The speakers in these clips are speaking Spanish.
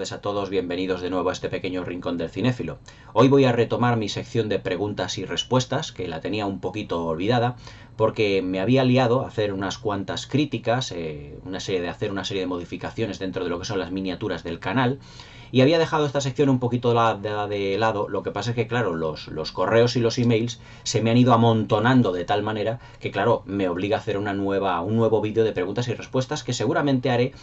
tardes a todos, bienvenidos de nuevo a este pequeño rincón del cinéfilo. Hoy voy a retomar mi sección de preguntas y respuestas, que la tenía un poquito olvidada, porque me había liado a hacer unas cuantas críticas, hacer una serie de modificaciones dentro de lo que son las miniaturas del canal, y había dejado esta sección un poquito de lado. Lo que pasa es que, claro, los correos y los emails se me han ido amontonando de tal manera que, claro, me obliga a hacer un nuevo vídeo de preguntas y respuestas que seguramente haré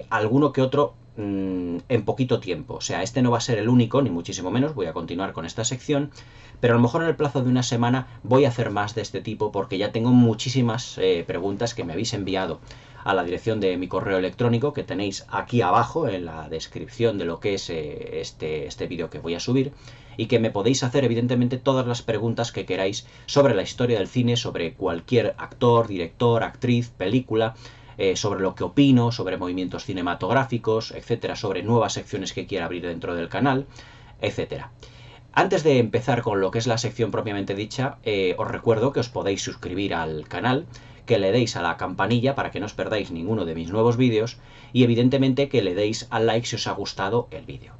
alguno que otro en poquito tiempo. O sea, este no va a ser el único, ni muchísimo menos, voy a continuar con esta sección, pero a lo mejor en el plazo de una semana voy a hacer más de este tipo porque ya tengo muchísimas preguntas que me habéis enviado a la dirección de mi correo electrónico que tenéis aquí abajo en la descripción de lo que es este vídeo que voy a subir, y que me podéis hacer evidentemente todas las preguntas que queráis sobre la historia del cine, sobre cualquier actor, director, actriz, película, sobre lo que opino, sobre movimientos cinematográficos, etcétera, sobre nuevas secciones que quiera abrir dentro del canal, etcétera. Antes de empezar con lo que es la sección propiamente dicha, os recuerdo que os podéis suscribir al canal, que le deis a la campanilla para que no os perdáis ninguno de mis nuevos vídeos, y evidentemente que le deis al like si os ha gustado el vídeo.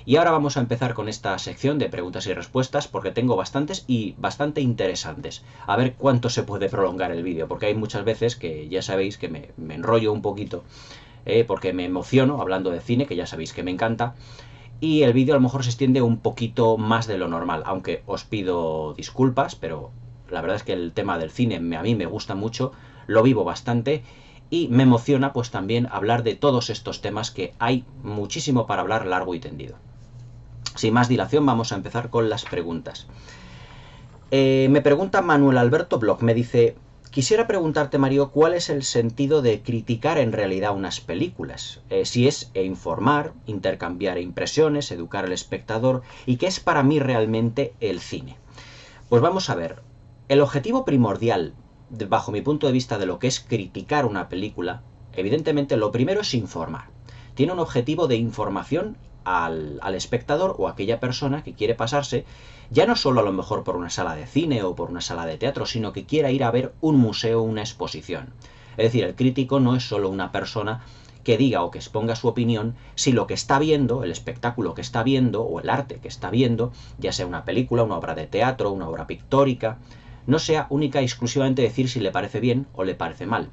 Y ahora vamos a empezar con esta sección de preguntas y respuestas, porque tengo bastantes y bastante interesantes. A ver cuánto se puede prolongar el vídeo, porque hay muchas veces que ya sabéis que me enrollo un poquito, porque me emociono hablando de cine, que ya sabéis que me encanta, y el vídeo a lo mejor se extiende un poquito más de lo normal, aunque os pido disculpas, pero la verdad es que el tema del cine a mí me gusta mucho, lo vivo bastante, y me emociona pues también hablar de todos estos temas, que hay muchísimo para hablar largo y tendido. Sin más dilación, vamos a empezar con las preguntas. Me pregunta Manuel Alberto Bloch, me dice: quisiera preguntarte, Mario, ¿cuál es el sentido de criticar en realidad unas películas? Si es informar, intercambiar impresiones, educar al espectador, y qué es para mí realmente el cine. Pues vamos a ver, el objetivo primordial, bajo mi punto de vista, de lo que es criticar una película, evidentemente lo primero es informar. Tiene un objetivo de información al espectador o a aquella persona que quiere pasarse, ya no solo a lo mejor por una sala de cine o por una sala de teatro, sino que quiera ir a ver un museo o una exposición. Es decir, el crítico no es solo una persona que diga o que exponga su opinión, si lo que está viendo, el espectáculo que está viendo o el arte que está viendo, ya sea una película, una obra de teatro, una obra pictórica, no sea única y exclusivamente decir si le parece bien o le parece mal.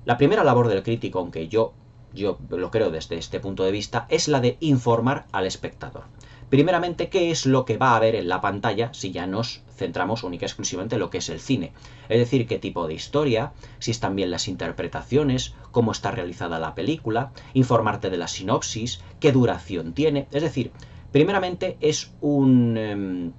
La primera labor del crítico, aunque yo lo creo desde este punto de vista, es la de informar al espectador. Primeramente, ¿qué es lo que va a ver en la pantalla si ya nos centramos única y exclusivamente en lo que es el cine? Es decir, qué tipo de historia, si están bien las interpretaciones, cómo está realizada la película, informarte de la sinopsis, qué duración tiene. Es decir, primeramente es una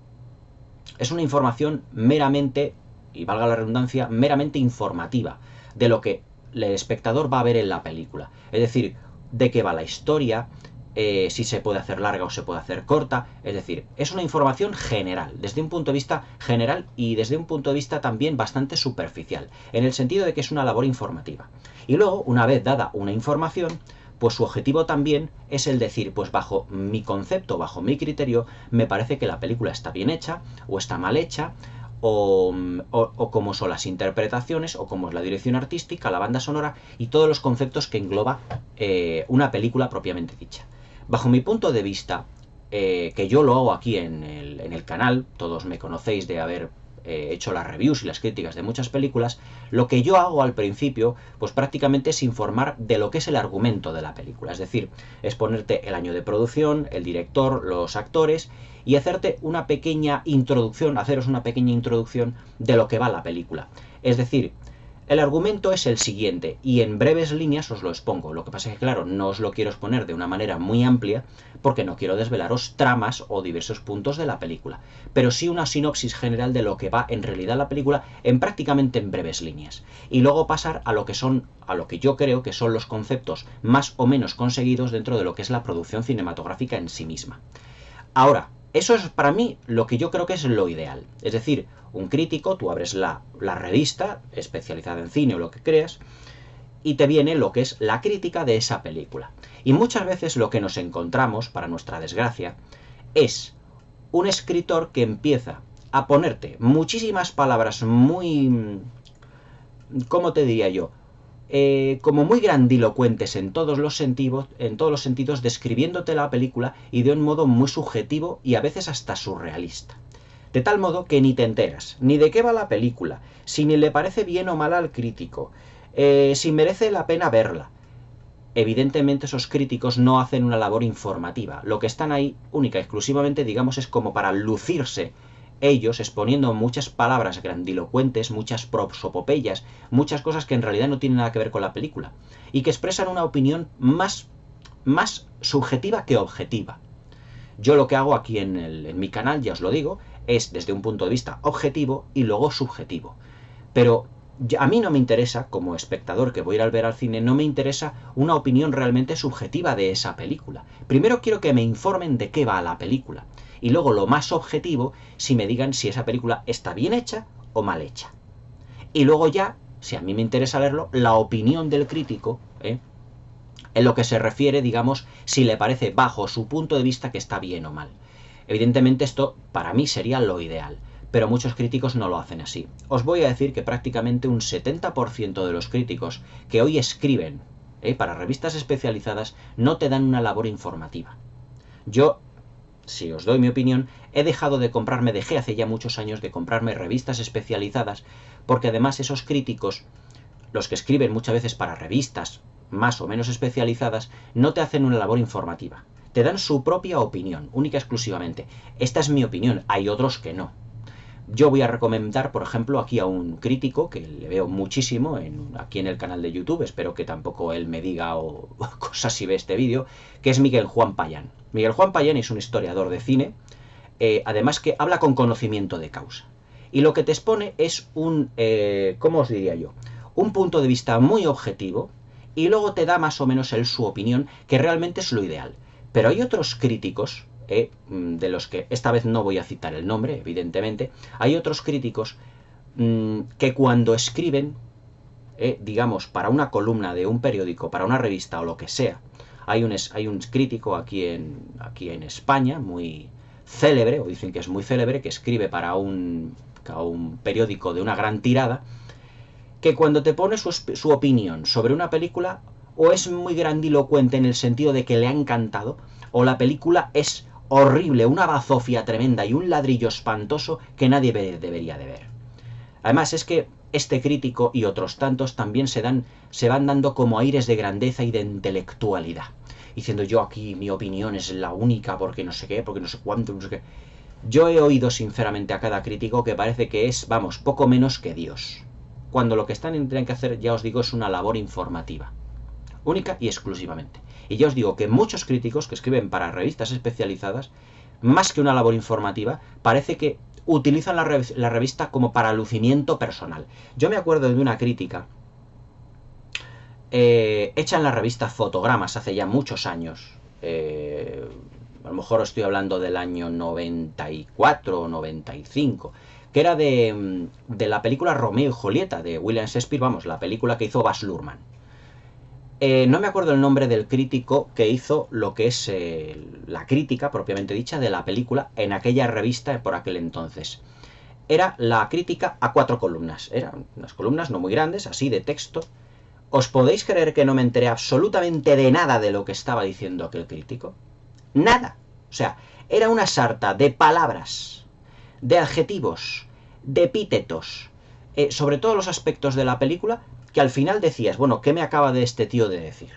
información meramente, y valga la redundancia, meramente informativa de lo que el espectador va a ver en la película. Es decir, de qué va la historia, si se puede hacer larga o se puede hacer corta. Es decir, es una información general, desde un punto de vista general y desde un punto de vista también bastante superficial, en el sentido de que es una labor informativa. Y luego, una vez dada una información, pues su objetivo también es el decir, pues bajo mi concepto, bajo mi criterio, me parece que la película está bien hecha o está mal hecha, o cómo son las interpretaciones, o cómo es la dirección artística, la banda sonora y todos los conceptos que engloba una película propiamente dicha. Bajo mi punto de vista, que yo lo hago aquí en el canal, todos me conocéis de haber hecho las reviews y las críticas de muchas películas, lo que yo hago al principio, pues prácticamente es informar de lo que es el argumento de la película. Es decir, es ponerte el año de producción, el director, los actores, y hacerte una pequeña introducción, haceros una pequeña introducción de lo que va la película. Es decir, el argumento es el siguiente, y en breves líneas os lo expongo. Lo que pasa es que, claro, no os lo quiero exponer de una manera muy amplia, porque no quiero desvelaros tramas o diversos puntos de la película, pero sí una sinopsis general de lo que va en realidad la película, prácticamente en breves líneas. Y luego pasar a lo que yo creo que son los conceptos más o menos conseguidos dentro de lo que es la producción cinematográfica en sí misma. Ahora, eso es para mí lo que yo creo que es lo ideal. Es decir, un crítico, tú abres la revista especializada en cine o lo que creas, y te viene lo que es la crítica de esa película. Y muchas veces lo que nos encontramos, para nuestra desgracia, es un escritor que empieza a ponerte muchísimas palabras muy... ¿cómo te diría yo? como muy grandilocuentes en todos los sentidos, describiéndote la película y de un modo muy subjetivo y a veces hasta surrealista. De tal modo que ni te enteras, ni de qué va la película, si ni le parece bien o mal al crítico, si merece la pena verla. Evidentemente esos críticos no hacen una labor informativa. Lo que están ahí única y exclusivamente, digamos, es como para lucirse ellos exponiendo muchas palabras grandilocuentes, muchas prosopopeyas, muchas cosas que en realidad no tienen nada que ver con la película y que expresan una opinión más subjetiva que objetiva. Yo lo que hago aquí en mi canal, ya os lo digo, es desde un punto de vista objetivo y luego subjetivo. Pero a mí no me interesa, como espectador que voy a ir a ver al cine, no me interesa una opinión realmente subjetiva de esa película. Primero quiero que me informen de qué va la película. Y luego lo más objetivo, si me digan si esa película está bien hecha o mal hecha. Y luego ya, si a mí me interesa leerlo, la opinión del crítico, en lo que se refiere, digamos, si le parece bajo su punto de vista que está bien o mal. Evidentemente esto para mí sería lo ideal, pero muchos críticos no lo hacen así. Os voy a decir que prácticamente un 70% de los críticos que hoy escriben para revistas especializadas no te dan una labor informativa. Yo, si os doy mi opinión, dejé hace ya muchos años de comprarme revistas especializadas, porque además esos críticos, los que escriben muchas veces para revistas más o menos especializadas, no te hacen una labor informativa. Te dan su propia opinión, única y exclusivamente. Esta es mi opinión, hay otros que no. Yo voy a recomendar, por ejemplo, aquí a un crítico que le veo muchísimo aquí en el canal de YouTube, espero que tampoco él me diga cosas si ve este vídeo, que es Miguel Juan Payán. Miguel Juan Payán es un historiador de cine, además que habla con conocimiento de causa. Y lo que te expone es ¿cómo os diría yo? Un punto de vista muy objetivo y luego te da más o menos su opinión, que realmente es lo ideal. Pero hay otros críticos, de los que esta vez no voy a citar el nombre, evidentemente, hay otros críticos que cuando escriben, digamos, para una columna de un periódico, para una revista o lo que sea, hay un crítico aquí en España, muy célebre, o dicen que es muy célebre, que escribe para un periódico de una gran tirada, que cuando te pone su opinión sobre una película, o es muy grandilocuente en el sentido de que le ha encantado, o la película es horrible, una bazofia tremenda y un ladrillo espantoso que nadie debería de ver. Además es que este crítico y otros tantos también se van dando como aires de grandeza y de intelectualidad, diciendo yo aquí mi opinión es la única porque no sé qué, porque no sé cuánto, no sé qué. Yo he oído sinceramente a cada crítico que parece que es, vamos, poco menos que Dios, cuando lo que tienen que hacer, ya os digo, es una labor informativa, única y exclusivamente. Y ya os digo que muchos críticos que escriben para revistas especializadas, más que una labor informativa, parece que utilizan la revista como para lucimiento personal. Yo me acuerdo de una crítica hecha en la revista Fotogramas hace ya muchos años. A lo mejor estoy hablando del año 94 o 95, que era de la película Romeo y Julieta de William Shakespeare, vamos, la película que hizo Baz Luhrmann. No me acuerdo el nombre del crítico que hizo lo que es la crítica propiamente dicha de la película en aquella revista por aquel entonces. Era la crítica a 4 columnas. Eran unas columnas no muy grandes, así de texto. ¿Os podéis creer que no me enteré absolutamente de nada de lo que estaba diciendo aquel crítico? Nada. O sea, era una sarta de palabras, de adjetivos, de epítetos, sobre todos los aspectos de la película, que al final decías, bueno, ¿qué me acaba de este tío de decir?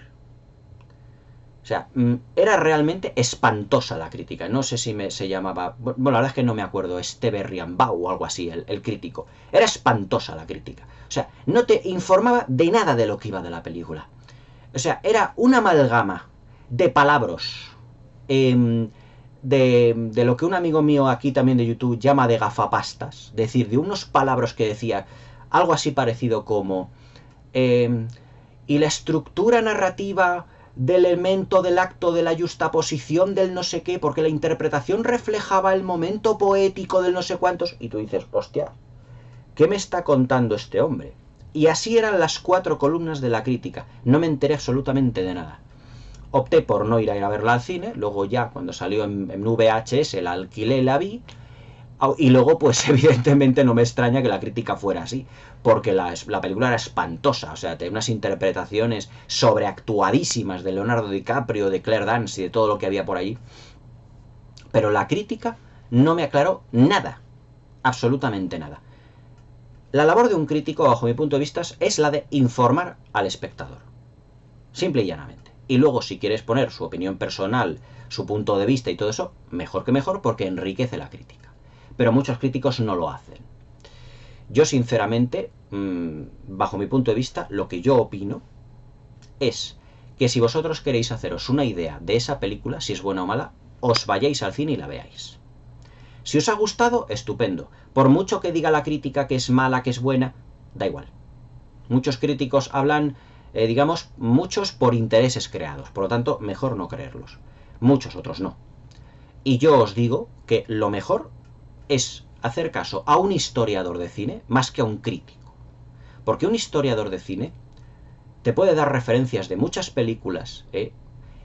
O sea, era realmente espantosa la crítica. No sé si se llamaba... Bueno, la verdad es que no me acuerdo, Esteve Riambau o algo así, el crítico. Era espantosa la crítica. O sea, no te informaba de nada de lo que iba de la película. O sea, era una amalgama de palabras, de lo que un amigo mío aquí también de YouTube llama de gafapastas. Es decir, de unos palabras que decía algo así parecido como... y la estructura narrativa del elemento del acto de la yuxtaposición del no sé qué, porque la interpretación reflejaba el momento poético del no sé cuántos, y tú dices, hostia, ¿qué me está contando este hombre? Y así eran las 4 columnas de la crítica, no me enteré absolutamente de nada. Opté por no ir a verla al cine, luego ya cuando salió en VHS la alquilé y la vi. Y luego, pues evidentemente no me extraña que la crítica fuera así, porque la película era espantosa, o sea, tenía unas interpretaciones sobreactuadísimas de Leonardo DiCaprio, de Claire Danes y de todo lo que había por ahí. Pero la crítica no me aclaró nada, absolutamente nada. La labor de un crítico, bajo mi punto de vista, es la de informar al espectador. Simple y llanamente. Y luego, si quieres poner su opinión personal, su punto de vista y todo eso, mejor que mejor, porque enriquece la crítica. Pero muchos críticos no lo hacen. Yo, sinceramente, bajo mi punto de vista, lo que yo opino es que si vosotros queréis haceros una idea de esa película, si es buena o mala, os vayáis al cine y la veáis. Si os ha gustado, estupendo. Por mucho que diga la crítica que es mala, que es buena, da igual. Muchos críticos hablan, digamos, muchos por intereses creados. Por lo tanto, mejor no creerlos. Muchos otros no. Y yo os digo que lo mejor es hacer caso a un historiador de cine más que a un crítico. Porque un historiador de cine te puede dar referencias de muchas películas,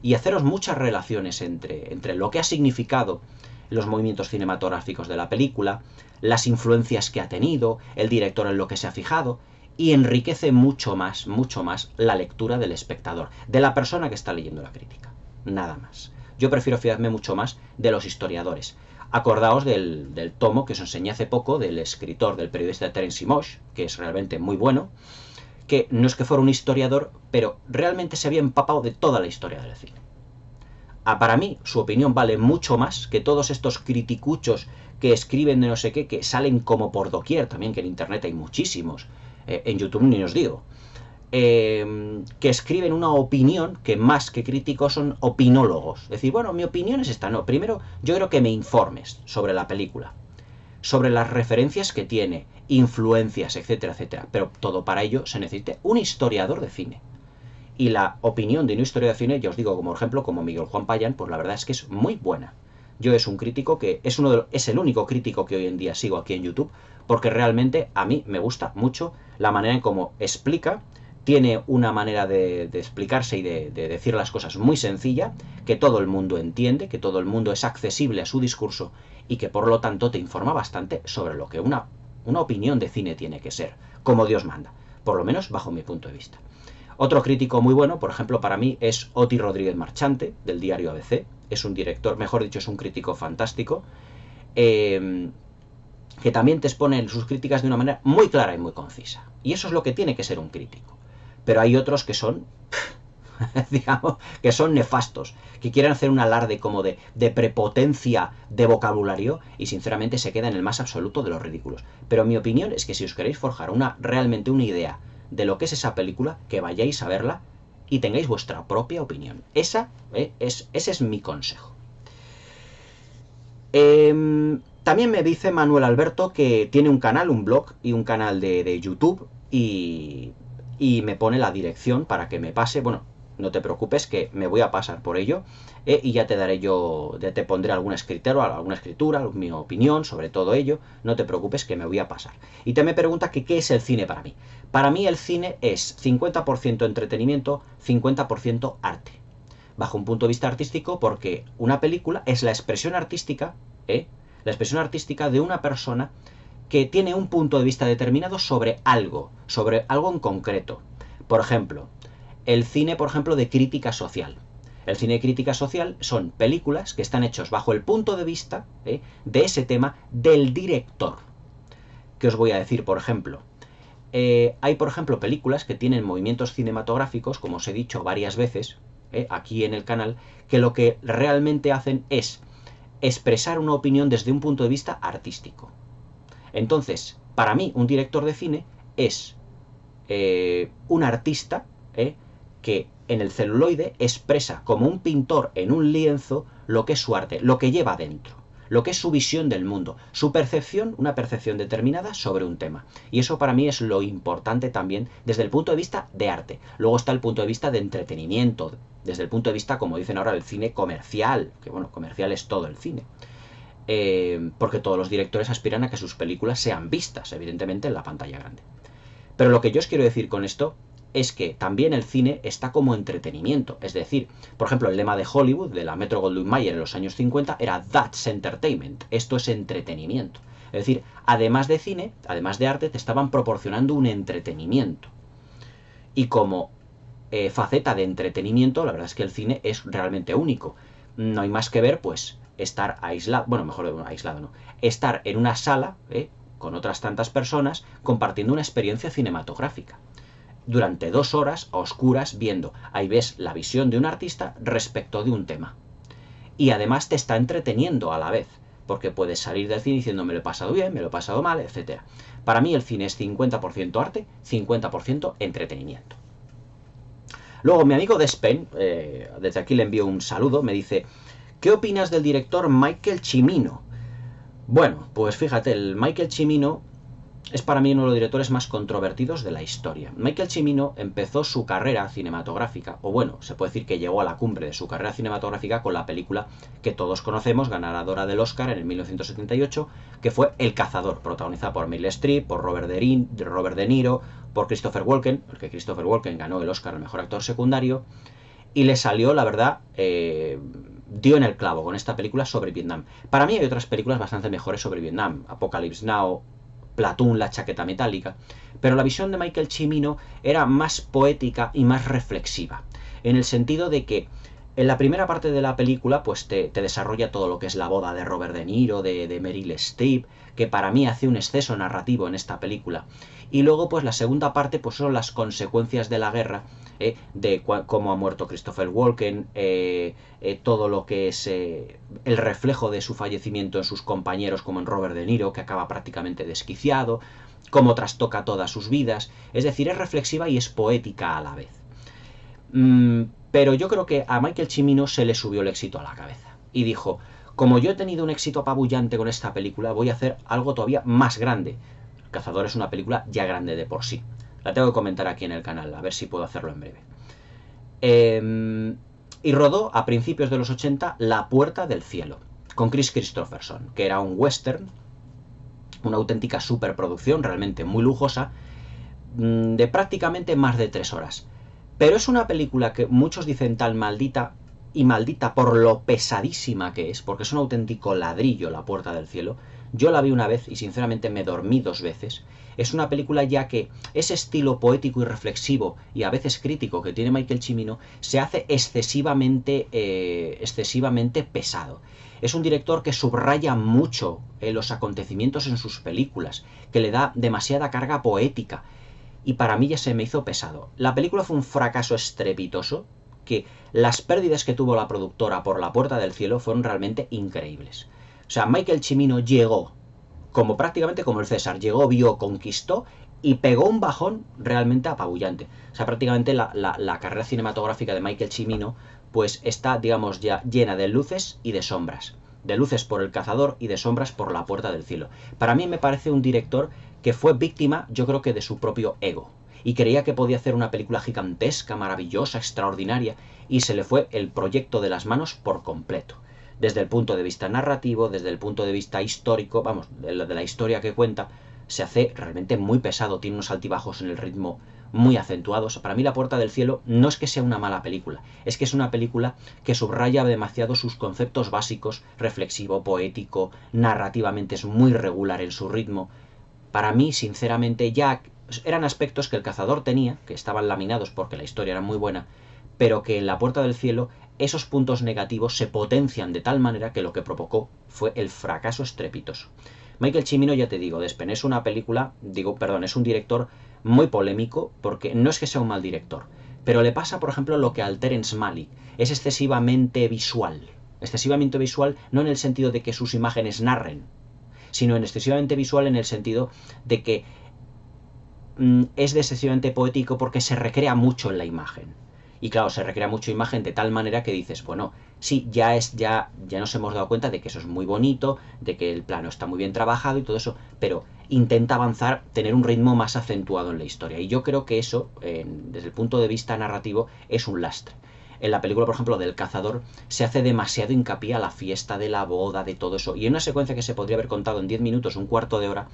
y haceros muchas relaciones entre lo que ha significado los movimientos cinematográficos de la película, las influencias que ha tenido, el director en lo que se ha fijado, y enriquece mucho más la lectura del espectador, de la persona que está leyendo la crítica. Nada más. Yo prefiero fiarme mucho más de los historiadores. Acordaos del tomo que os enseñé hace poco, del escritor, del periodista Terence Mosh, que es realmente muy bueno, que no es que fuera un historiador, pero realmente se había empapado de toda la historia del cine. Para mí, su opinión vale mucho más que todos estos criticuchos que escriben de no sé qué, que salen como por doquier también, que en internet hay muchísimos, en YouTube ni os digo, que escriben una opinión que más que críticos son opinólogos. Es decir, bueno, mi opinión es esta. No, primero yo creo que me informes sobre la película, sobre las referencias que tiene, influencias, etcétera, etcétera. Pero todo para ello se necesita un historiador de cine. Y la opinión de un historiador de cine, ya os digo, como ejemplo, como Miguel Juan Payán, pues la verdad es que es muy buena. Yo es un crítico que es el único crítico que hoy en día sigo aquí en YouTube, porque realmente a mí me gusta mucho la manera en cómo explica. Tiene una manera de explicarse y de decir las cosas muy sencilla, que todo el mundo entiende, que todo el mundo es accesible a su discurso y que por lo tanto te informa bastante sobre lo que una opinión de cine tiene que ser, como Dios manda, por lo menos bajo mi punto de vista. Otro crítico muy bueno, por ejemplo, para mí es Oti Rodríguez Marchante, del diario ABC. Es un director, mejor dicho, es un crítico fantástico, que también te expone sus críticas de una manera muy clara y muy concisa. Y eso es lo que tiene que ser un crítico. Pero hay otros que son, digamos, que son nefastos, que quieren hacer un alarde como de prepotencia de vocabulario y sinceramente se queda en el más absoluto de los ridículos. Pero mi opinión es que si os queréis forjar realmente una idea de lo que es esa película, que vayáis a verla y tengáis vuestra propia opinión. Ese es mi consejo. También me dice Manuel Alberto que tiene un canal, un blog y un canal de YouTube y me pone la dirección para que me pase. Bueno, no te preocupes que me voy a pasar por ello, y ya te pondré alguna escritura, mi opinión sobre todo ello. No te preocupes que me voy a pasar. Y te me pregunta que qué es el cine para mí. Para mí el cine es 50% entretenimiento, 50% arte. Bajo un punto de vista artístico, porque una película es la expresión artística, la expresión artística de una persona que tiene un punto de vista determinado sobre algo en concreto. Por ejemplo, el cine, por ejemplo, de crítica social. El cine de crítica social son películas que están hechos bajo el punto de vista de ese tema del director. ¿Qué os voy a decir, por ejemplo? Hay, por ejemplo, películas que tienen movimientos cinematográficos, como os he dicho varias veces aquí en el canal, que lo que realmente hacen es expresar una opinión desde un punto de vista artístico. Entonces, para mí, un director de cine es un artista que en el celuloide expresa como un pintor en un lienzo lo que es su arte, lo que lleva dentro, lo que es su visión del mundo, su percepción, una percepción determinada sobre un tema. Y eso para mí es lo importante también desde el punto de vista de arte. Luego está el punto de vista de entretenimiento, desde el punto de vista, como dicen ahora, del cine comercial, que bueno, comercial es todo el cine. Porque todos los directores aspiran a que sus películas sean vistas, evidentemente, en la pantalla grande. Pero lo que yo os quiero decir con esto es que también el cine está como entretenimiento. Es decir, por ejemplo, el lema de Hollywood, de la Metro-Goldwyn-Mayer en los años 50, era "That's entertainment", esto es entretenimiento. Es decir, además de cine, además de arte, te estaban proporcionando un entretenimiento. Y como faceta de entretenimiento, la verdad es que el cine es realmente único. No hay más que ver, pues, estar aislado, bueno, mejor aislado no, estar en una sala, con otras tantas personas, compartiendo una experiencia cinematográfica. Durante 2 horas a oscuras viendo, ahí ves la visión de un artista respecto de un tema. Y además te está entreteniendo a la vez, porque puedes salir del cine diciendo me lo he pasado bien, me lo he pasado mal, etc. Para mí el cine es 50% arte, 50% entretenimiento. Luego mi amigo Despen, desde aquí le envío un saludo, me dice: ¿qué opinas del director Michael Cimino? Bueno, pues fíjate, el Michael Cimino es para mí uno de los directores más controvertidos de la historia. Michael Cimino empezó su carrera cinematográfica, o bueno, se puede decir que llegó a la cumbre de su carrera cinematográfica con la película que todos conocemos, ganadora del Oscar en el 1978, que fue El Cazador, protagonizada por Meryl Streep, por Robert De Niro, por Christopher Walken, porque Christopher Walken ganó el Oscar al mejor actor secundario, y le salió, la verdad, dio en el clavo con esta película sobre Vietnam. Para mí hay otras películas bastante mejores sobre Vietnam, Apocalypse Now, Platoon, La chaqueta metálica, pero la visión de Michael Cimino era más poética y más reflexiva, en el sentido de que en la primera parte de la película pues te desarrolla todo lo que es la boda de Robert De Niro, de Meryl Streep, que para mí hace un exceso narrativo en esta película, y luego pues la segunda parte pues son las consecuencias de la guerra, de cómo ha muerto Christopher Walken, todo lo que es el reflejo de su fallecimiento en sus compañeros, como en Robert De Niro, que acaba prácticamente desquiciado, cómo trastoca todas sus vidas. Es decir, es reflexiva y es poética a la vez. Pero yo creo que a Michael Cimino se le subió el éxito a la cabeza y dijo: como yo he tenido un éxito apabullante con esta película, voy a hacer algo todavía más grande. El Cazador es una película ya grande de por sí. La tengo que comentar aquí en el canal, a ver si puedo hacerlo en breve. Y rodó a principios de los 80 La Puerta del Cielo, con Kris Kristofferson, que era un western, una auténtica superproducción, realmente muy lujosa, de prácticamente más de 3 horas. Pero es una película que muchos dicen tan maldita, y maldita por lo pesadísima que es, porque es un auténtico ladrillo La Puerta del Cielo. Yo la vi una vez y sinceramente me dormí 2 veces. Es una película ya que ese estilo poético y reflexivo y a veces crítico que tiene Michael Cimino se hace excesivamente pesado. Es un director que subraya mucho los acontecimientos en sus películas, que le da demasiada carga poética, y para mí ya se me hizo pesado. La película fue un fracaso estrepitoso, que las pérdidas que tuvo la productora por La Puerta del Cielo fueron realmente increíbles. O sea, Michael Cimino llegó, prácticamente como el César, llegó, vio, conquistó y pegó un bajón realmente apabullante. O sea, prácticamente la carrera cinematográfica de Michael Cimino pues está, digamos, ya llena de luces y de sombras. De luces por El Cazador y de sombras por La Puerta del Cielo. Para mí me parece un director que fue víctima, yo creo que de su propio ego, y creía que podía hacer una película gigantesca, maravillosa, extraordinaria, y se le fue el proyecto de las manos por completo. Desde el punto de vista narrativo, desde el punto de vista histórico, vamos, de la historia que cuenta, se hace realmente muy pesado, tiene unos altibajos en el ritmo muy acentuados. Para mí La Puerta del Cielo no es que sea una mala película, es que es una película que subraya demasiado sus conceptos básicos, reflexivo, poético, narrativamente es muy regular en su ritmo. Para mí, sinceramente, ya eran aspectos que El Cazador tenía, que estaban laminados porque la historia era muy buena, pero que en La Puerta del Cielo esos puntos negativos se potencian de tal manera que lo que provocó fue el fracaso estrepitoso. Michael Cimino, ya te digo, Despen, es una película, es un director muy polémico, porque no es que sea un mal director, pero le pasa, por ejemplo, lo que al Terrence Malick, es excesivamente visual no en el sentido de que sus imágenes narren, sino en excesivamente visual en el sentido de que es excesivamente poético porque se recrea mucho en la imagen. Y claro, se recrea mucho imagen de tal manera que dices, bueno, sí, ya nos hemos dado cuenta de que eso es muy bonito, de que el plano está muy bien trabajado y todo eso, pero intenta avanzar, tener un ritmo más acentuado en la historia. Y yo creo que eso, desde el punto de vista narrativo, es un lastre. En la película, por ejemplo, del Cazador, se hace demasiado hincapié a la fiesta de la boda, de todo eso. Y en una secuencia que se podría haber contado en 10 minutos, un cuarto de hora,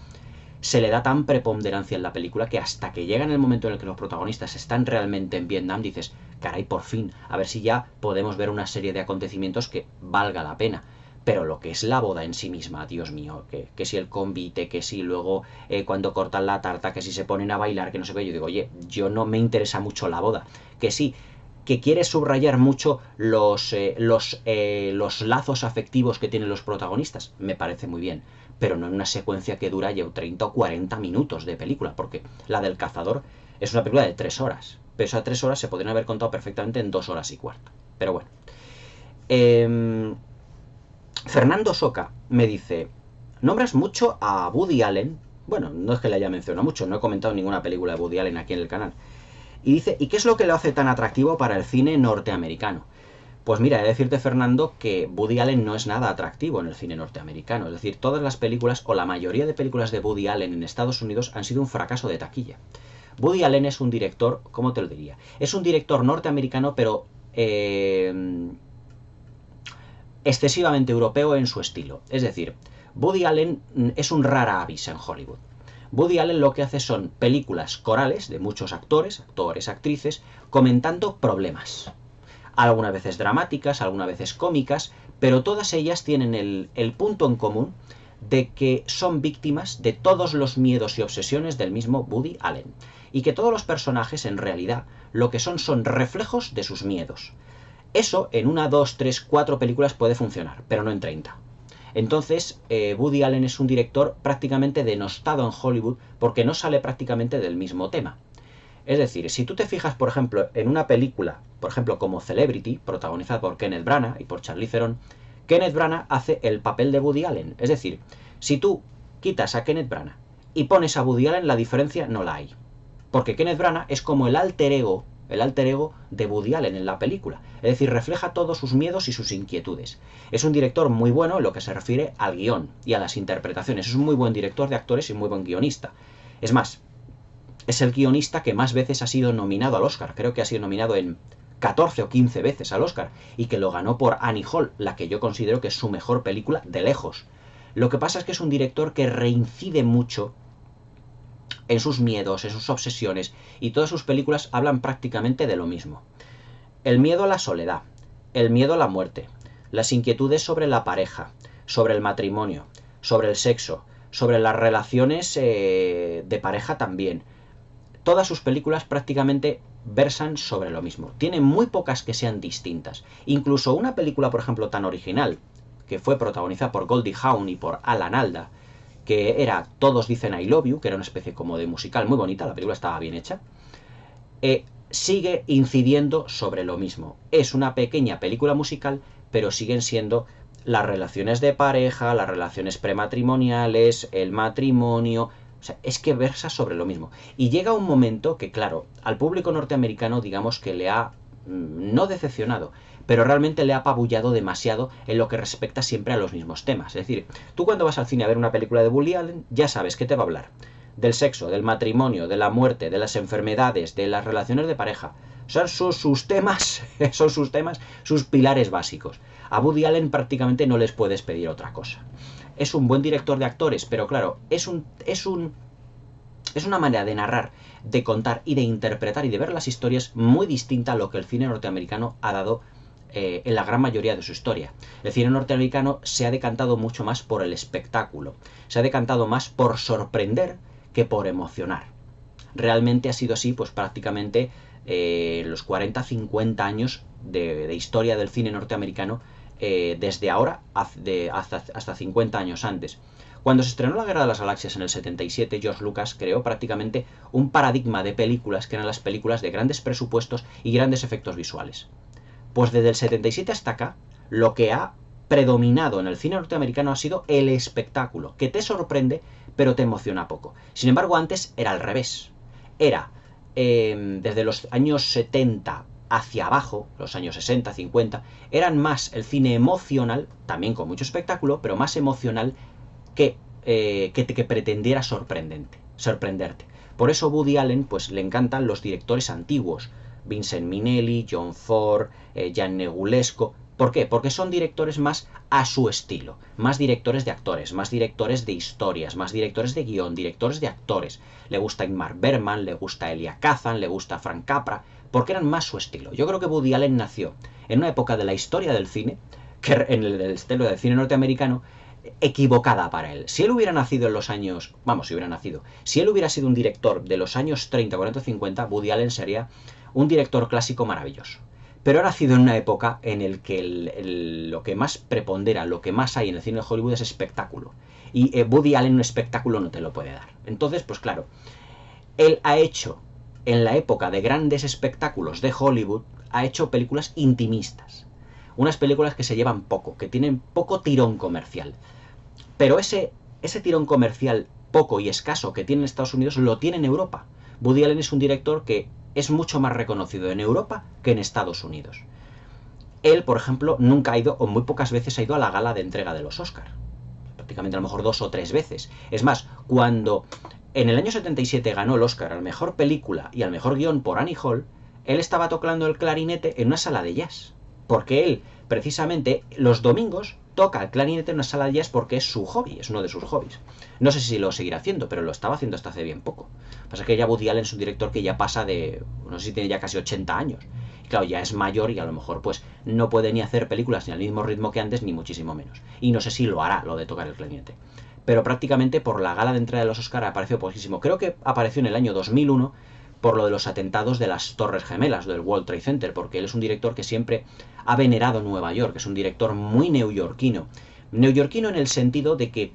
se le da tan preponderancia en la película que hasta que llega en el momento en el que los protagonistas están realmente en Vietnam, dices, caray, por fin, a ver si ya podemos ver una serie de acontecimientos que valga la pena. Pero lo que es la boda en sí misma, Dios mío, que si el convite, que si luego cuando cortan la tarta, que si se ponen a bailar, que no sé qué, yo digo, oye, yo no me interesa mucho la boda, que sí, que quiere subrayar mucho los lazos afectivos que tienen los protagonistas, me parece muy bien, pero no en una secuencia que dura ya 30 o 40 minutos de película, porque la del cazador es una película de 3 horas, pero esas 3 horas se podrían haber contado perfectamente en 2 horas y cuarto. Pero bueno. Fernando Soca me dice, nombras mucho a Woody Allen. Bueno, no es que le haya mencionado mucho, no he comentado ninguna película de Woody Allen aquí en el canal. Y dice, ¿y qué es lo que lo hace tan atractivo para el cine norteamericano? Pues mira, he de decirte, Fernando, que Woody Allen no es nada atractivo en el cine norteamericano. Es decir, todas las películas, o la mayoría de películas de Woody Allen en Estados Unidos han sido un fracaso de taquilla. Woody Allen es un director, ¿cómo te lo diría? Es un director norteamericano, pero excesivamente europeo en su estilo. Es decir, Woody Allen es un rara avis en Hollywood. Woody Allen lo que hace son películas corales de muchos actores, actrices, comentando problemas. Algunas veces dramáticas, algunas veces cómicas, pero todas ellas tienen el punto en común de que son víctimas de todos los miedos y obsesiones del mismo Woody Allen. Y que todos los personajes, en realidad, lo que son reflejos de sus miedos. Eso en 1, 2, 3, 4 películas puede funcionar, pero no en 30. Entonces, Woody Allen es un director prácticamente denostado en Hollywood porque no sale prácticamente del mismo tema. Es decir, si tú te fijas, por ejemplo, en una película, por ejemplo, como Celebrity, protagonizada por Kenneth Branagh y por Charlize Theron, Kenneth Branagh hace el papel de Woody Allen. Es decir, si tú quitas a Kenneth Branagh y pones a Woody Allen, la diferencia no la hay. Porque Kenneth Branagh es como el alter ego de Woody Allen en la película. Es decir, refleja todos sus miedos y sus inquietudes. Es un director muy bueno en lo que se refiere al guión y a las interpretaciones. Es un muy buen director de actores y muy buen guionista. Es más, es el guionista que más veces ha sido nominado al Oscar. Creo que ha sido nominado en 14 o 15 veces al Oscar. Y que lo ganó por Annie Hall, la que yo considero que es su mejor película de lejos. Lo que pasa es que es un director que reincide mucho en sus miedos, en sus obsesiones, y todas sus películas hablan prácticamente de lo mismo. El miedo a la soledad, el miedo a la muerte, las inquietudes sobre la pareja, sobre el matrimonio, sobre el sexo, sobre las relaciones de pareja también. Todas sus películas prácticamente versan sobre lo mismo. Tienen muy pocas que sean distintas. Incluso una película, por ejemplo, tan original, que fue protagonizada por Goldie Hawn y por Alan Alda, que era Todos dicen I love you, que era una especie como de musical muy bonita, la película estaba bien hecha, sigue incidiendo sobre lo mismo. Es una pequeña película musical, pero siguen siendo las relaciones de pareja, las relaciones prematrimoniales, el matrimonio. O sea, es que versa sobre lo mismo. Y llega un momento que, claro, al público norteamericano, digamos que le ha no decepcionado, pero realmente le ha apabullado demasiado en lo que respecta siempre a los mismos temas. Es decir, tú cuando vas al cine a ver una película de Woody Allen, ya sabes qué te va a hablar. Del sexo, del matrimonio, de la muerte, de las enfermedades, de las relaciones de pareja. Son sus temas, sus pilares básicos. A Woody Allen prácticamente no les puedes pedir otra cosa. Es un buen director de actores, pero claro, es una manera de narrar, de contar y de interpretar y de ver las historias muy distinta a lo que el cine norteamericano ha dado en la gran mayoría de su historia. El cine norteamericano se ha decantado mucho más por el espectáculo, se ha decantado más por sorprender que por emocionar. Realmente ha sido así, pues prácticamente los 40-50 años de historia del cine norteamericano, desde ahora hasta 50 años antes. Cuando se estrenó La Guerra de las Galaxias en el 77, George Lucas creó prácticamente un paradigma de películas que eran las películas de grandes presupuestos y grandes efectos visuales. Pues desde el 77 hasta acá, lo que ha predominado en el cine norteamericano ha sido el espectáculo, que te sorprende, pero te emociona poco. Sin embargo, antes era al revés. Era, desde los años 70 hacia abajo, los años 60, 50, eran más el cine emocional, también con mucho espectáculo, pero más emocional que pretendiera sorprenderte. Por eso Woody Allen pues le encantan los directores antiguos, Vincent Minnelli, John Ford, Jan Negulesco, ¿Por qué? Porque son directores más a su estilo, más directores de actores, más directores de historias, más directores de guión, directores de actores. Le gusta Ingmar Bergman, le gusta Elia Kazan, le gusta Frank Capra, porque eran más su estilo. Yo creo que Woody Allen nació en una época de la historia del cine, que en el estilo del cine norteamericano, equivocada para él. Si él hubiera nacido en los años... Vamos, si hubiera nacido... Si él hubiera sido un director de los años 30, 40, 50, Woody Allen sería un director clásico maravilloso. Pero ha nacido en una época en el que lo que más prepondera, lo que más hay en el cine de Hollywood es espectáculo. Y Woody Allen un espectáculo no te lo puede dar. Entonces, pues claro, él ha hecho, en la época de grandes espectáculos de Hollywood, ha hecho películas intimistas. Unas películas que se llevan poco, que tienen poco tirón comercial. Pero ese tirón comercial poco y escaso que tiene en Estados Unidos lo tiene en Europa. Woody Allen es un director que es mucho más reconocido en Europa que en Estados Unidos. Él, por ejemplo, nunca ha ido, o muy pocas veces ha ido a la gala de entrega de los Oscar. Prácticamente a lo mejor 2 o 3 veces. Es más, cuando en el año 77 ganó el Oscar a la mejor película y al mejor guión por Annie Hall, él estaba tocando el clarinete en una sala de jazz. Porque él, precisamente, los domingos toca el clarinete en una sala de jazz porque es su hobby, es uno de sus hobbies. No sé si lo seguirá haciendo, pero lo estaba haciendo hasta hace bien poco. Lo que pasa es que ya Woody Allen es un director que ya pasa de... no sé si tiene ya casi 80 años. Y claro, ya es mayor y a lo mejor pues no puede ni hacer películas ni al mismo ritmo que antes, ni muchísimo menos. Y no sé si lo hará, lo de tocar el clarinete. Pero prácticamente por la gala de entrega de los Oscar apareció poquísimo. Creo que apareció en el año 2001 por lo de los atentados de las Torres Gemelas, del World Trade Center, porque él es un director que siempre ha venerado Nueva York, es un director muy neoyorquino. Neoyorquino en el sentido de que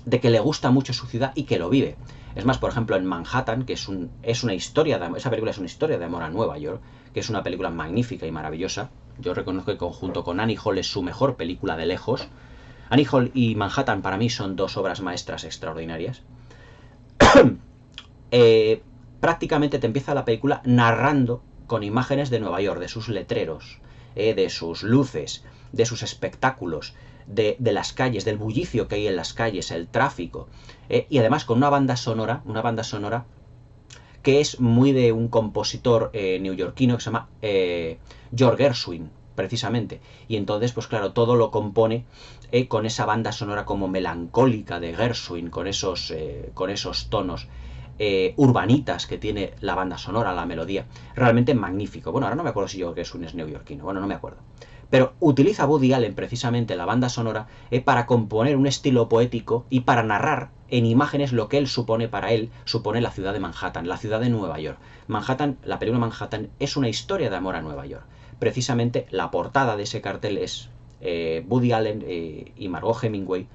le gusta mucho su ciudad y que lo vive. Es más, por ejemplo, en Manhattan, que es una historia, esa película es una historia de amor a Nueva York, que es una película magnífica y maravillosa. Yo reconozco que junto con Annie Hall es su mejor película de lejos. Annie Hall y Manhattan para mí son dos obras maestras extraordinarias. Prácticamente te empieza la película narrando con imágenes de Nueva York, de sus letreros, de sus luces, de sus espectáculos, de las calles, del bullicio que hay en las calles, el tráfico, y además con una banda sonora que es muy de un compositor neoyorquino que se llama George Gershwin, precisamente. Y entonces, pues claro, todo lo compone con esa banda sonora como melancólica de Gershwin, con esos tonos urbanitas que tiene la banda sonora, la melodía. Realmente magnífico. Bueno, ahora no me acuerdo si George Gershwin es neoyorquino, bueno, no me acuerdo. Pero utiliza Woody Allen precisamente la banda sonora para componer un estilo poético y para narrar en imágenes lo que él supone para él, supone la ciudad de Manhattan, la ciudad de Nueva York. Manhattan, la película Manhattan es una historia de amor a Nueva York. Precisamente la portada de ese cartel es Woody Allen y Margot Hemingway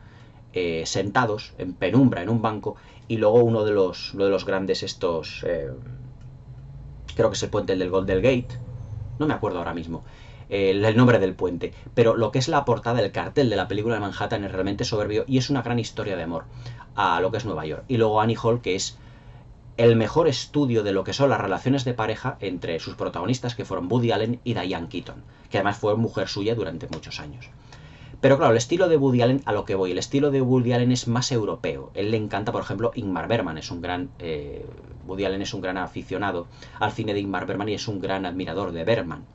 sentados en penumbra en un banco y luego uno de los grandes estos... creo que es el puente del Golden Gate, no me acuerdo ahora mismo el nombre del puente, pero lo que es la portada, el cartel de la película de Manhattan es realmente soberbio y es una gran historia de amor a lo que es Nueva York. Y luego Annie Hall, que es el mejor estudio de lo que son las relaciones de pareja entre sus protagonistas, que fueron Woody Allen y Diane Keaton, que además fue mujer suya durante muchos años. Pero claro, el estilo de Woody Allen, a lo que voy, el estilo de Woody Allen es más europeo. Él le encanta, por ejemplo, Ingmar Bergman, Woody Allen es un gran aficionado al cine de Ingmar Bergman y es un gran admirador de Bergman.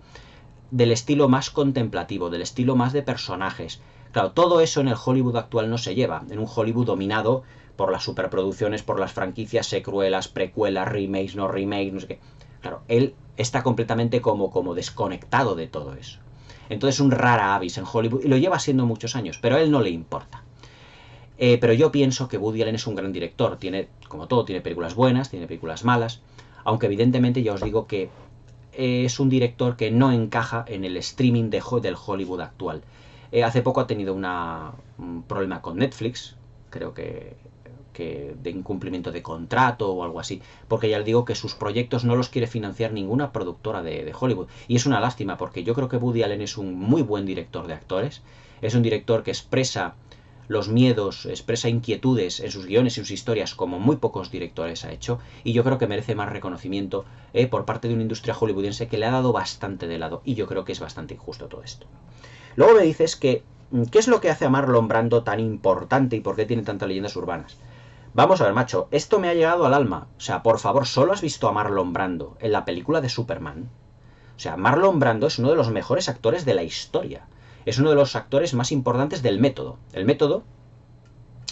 Del estilo más contemplativo, del estilo más de personajes. Claro, todo eso en el Hollywood actual no se lleva, en un Hollywood dominado por las superproducciones, por las franquicias secuelas, precuelas, remakes, no sé qué. Claro, él está completamente como desconectado de todo eso. Entonces un rara avis en Hollywood, y lo lleva siendo muchos años, pero a él no le importa. Pero yo pienso que Woody Allen es un gran director, tiene, como todo, tiene películas buenas, tiene películas malas, aunque evidentemente ya os digo que es un director que no encaja en el streaming del Hollywood actual. Hace poco ha tenido un problema con Netflix, creo que de incumplimiento de contrato o algo así, porque ya le digo que sus proyectos no los quiere financiar ninguna productora de Hollywood. Y es una lástima, porque yo creo que Woody Allen es un muy buen director de actores, es un director que expresa los miedos, expresa inquietudes en sus guiones y sus historias como muy pocos directores ha hecho, y yo creo que merece más reconocimiento por parte de una industria hollywoodiense que le ha dado bastante de lado, y yo creo que es bastante injusto todo esto. Luego me dices que ¿qué es lo que hace a Marlon Brando tan importante y por qué tiene tantas leyendas urbanas? Vamos a ver, macho, esto me ha llegado al alma. O sea, por favor, ¿solo has visto a Marlon Brando en la película de Superman? O sea, Marlon Brando es uno de los mejores actores de la historia. Es uno de los actores más importantes del método. El método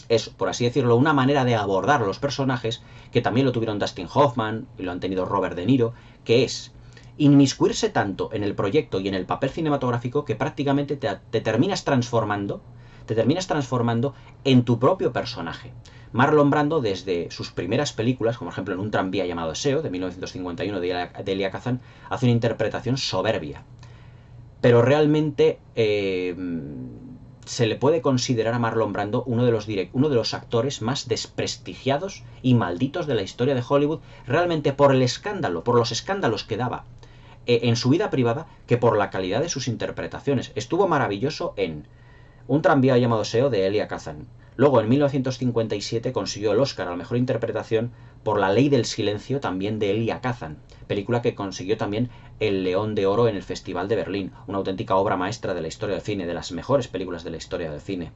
es, por así decirlo, una manera de abordar los personajes que también lo tuvieron Dustin Hoffman y lo han tenido Robert De Niro, que es inmiscuirse tanto en el proyecto y en el papel cinematográfico que prácticamente te terminas transformando en tu propio personaje. Marlon Brando, desde sus primeras películas, como por ejemplo en Un tranvía llamado Deseo, de 1951, de Elia Kazan, hace una interpretación soberbia. Pero realmente se le puede considerar a Marlon Brando uno de los actores más desprestigiados y malditos de la historia de Hollywood, realmente por el escándalo, por los escándalos que daba en su vida privada, que por la calidad de sus interpretaciones. Estuvo maravilloso en Un tranvía llamado Deseo, de Elia Kazan. Luego, en 1957, consiguió el Oscar a la mejor interpretación por La ley del silencio, también de Elia Kazan, película que consiguió también el León de Oro en el Festival de Berlín, una auténtica obra maestra de la historia del cine, de las mejores películas de la historia del cine.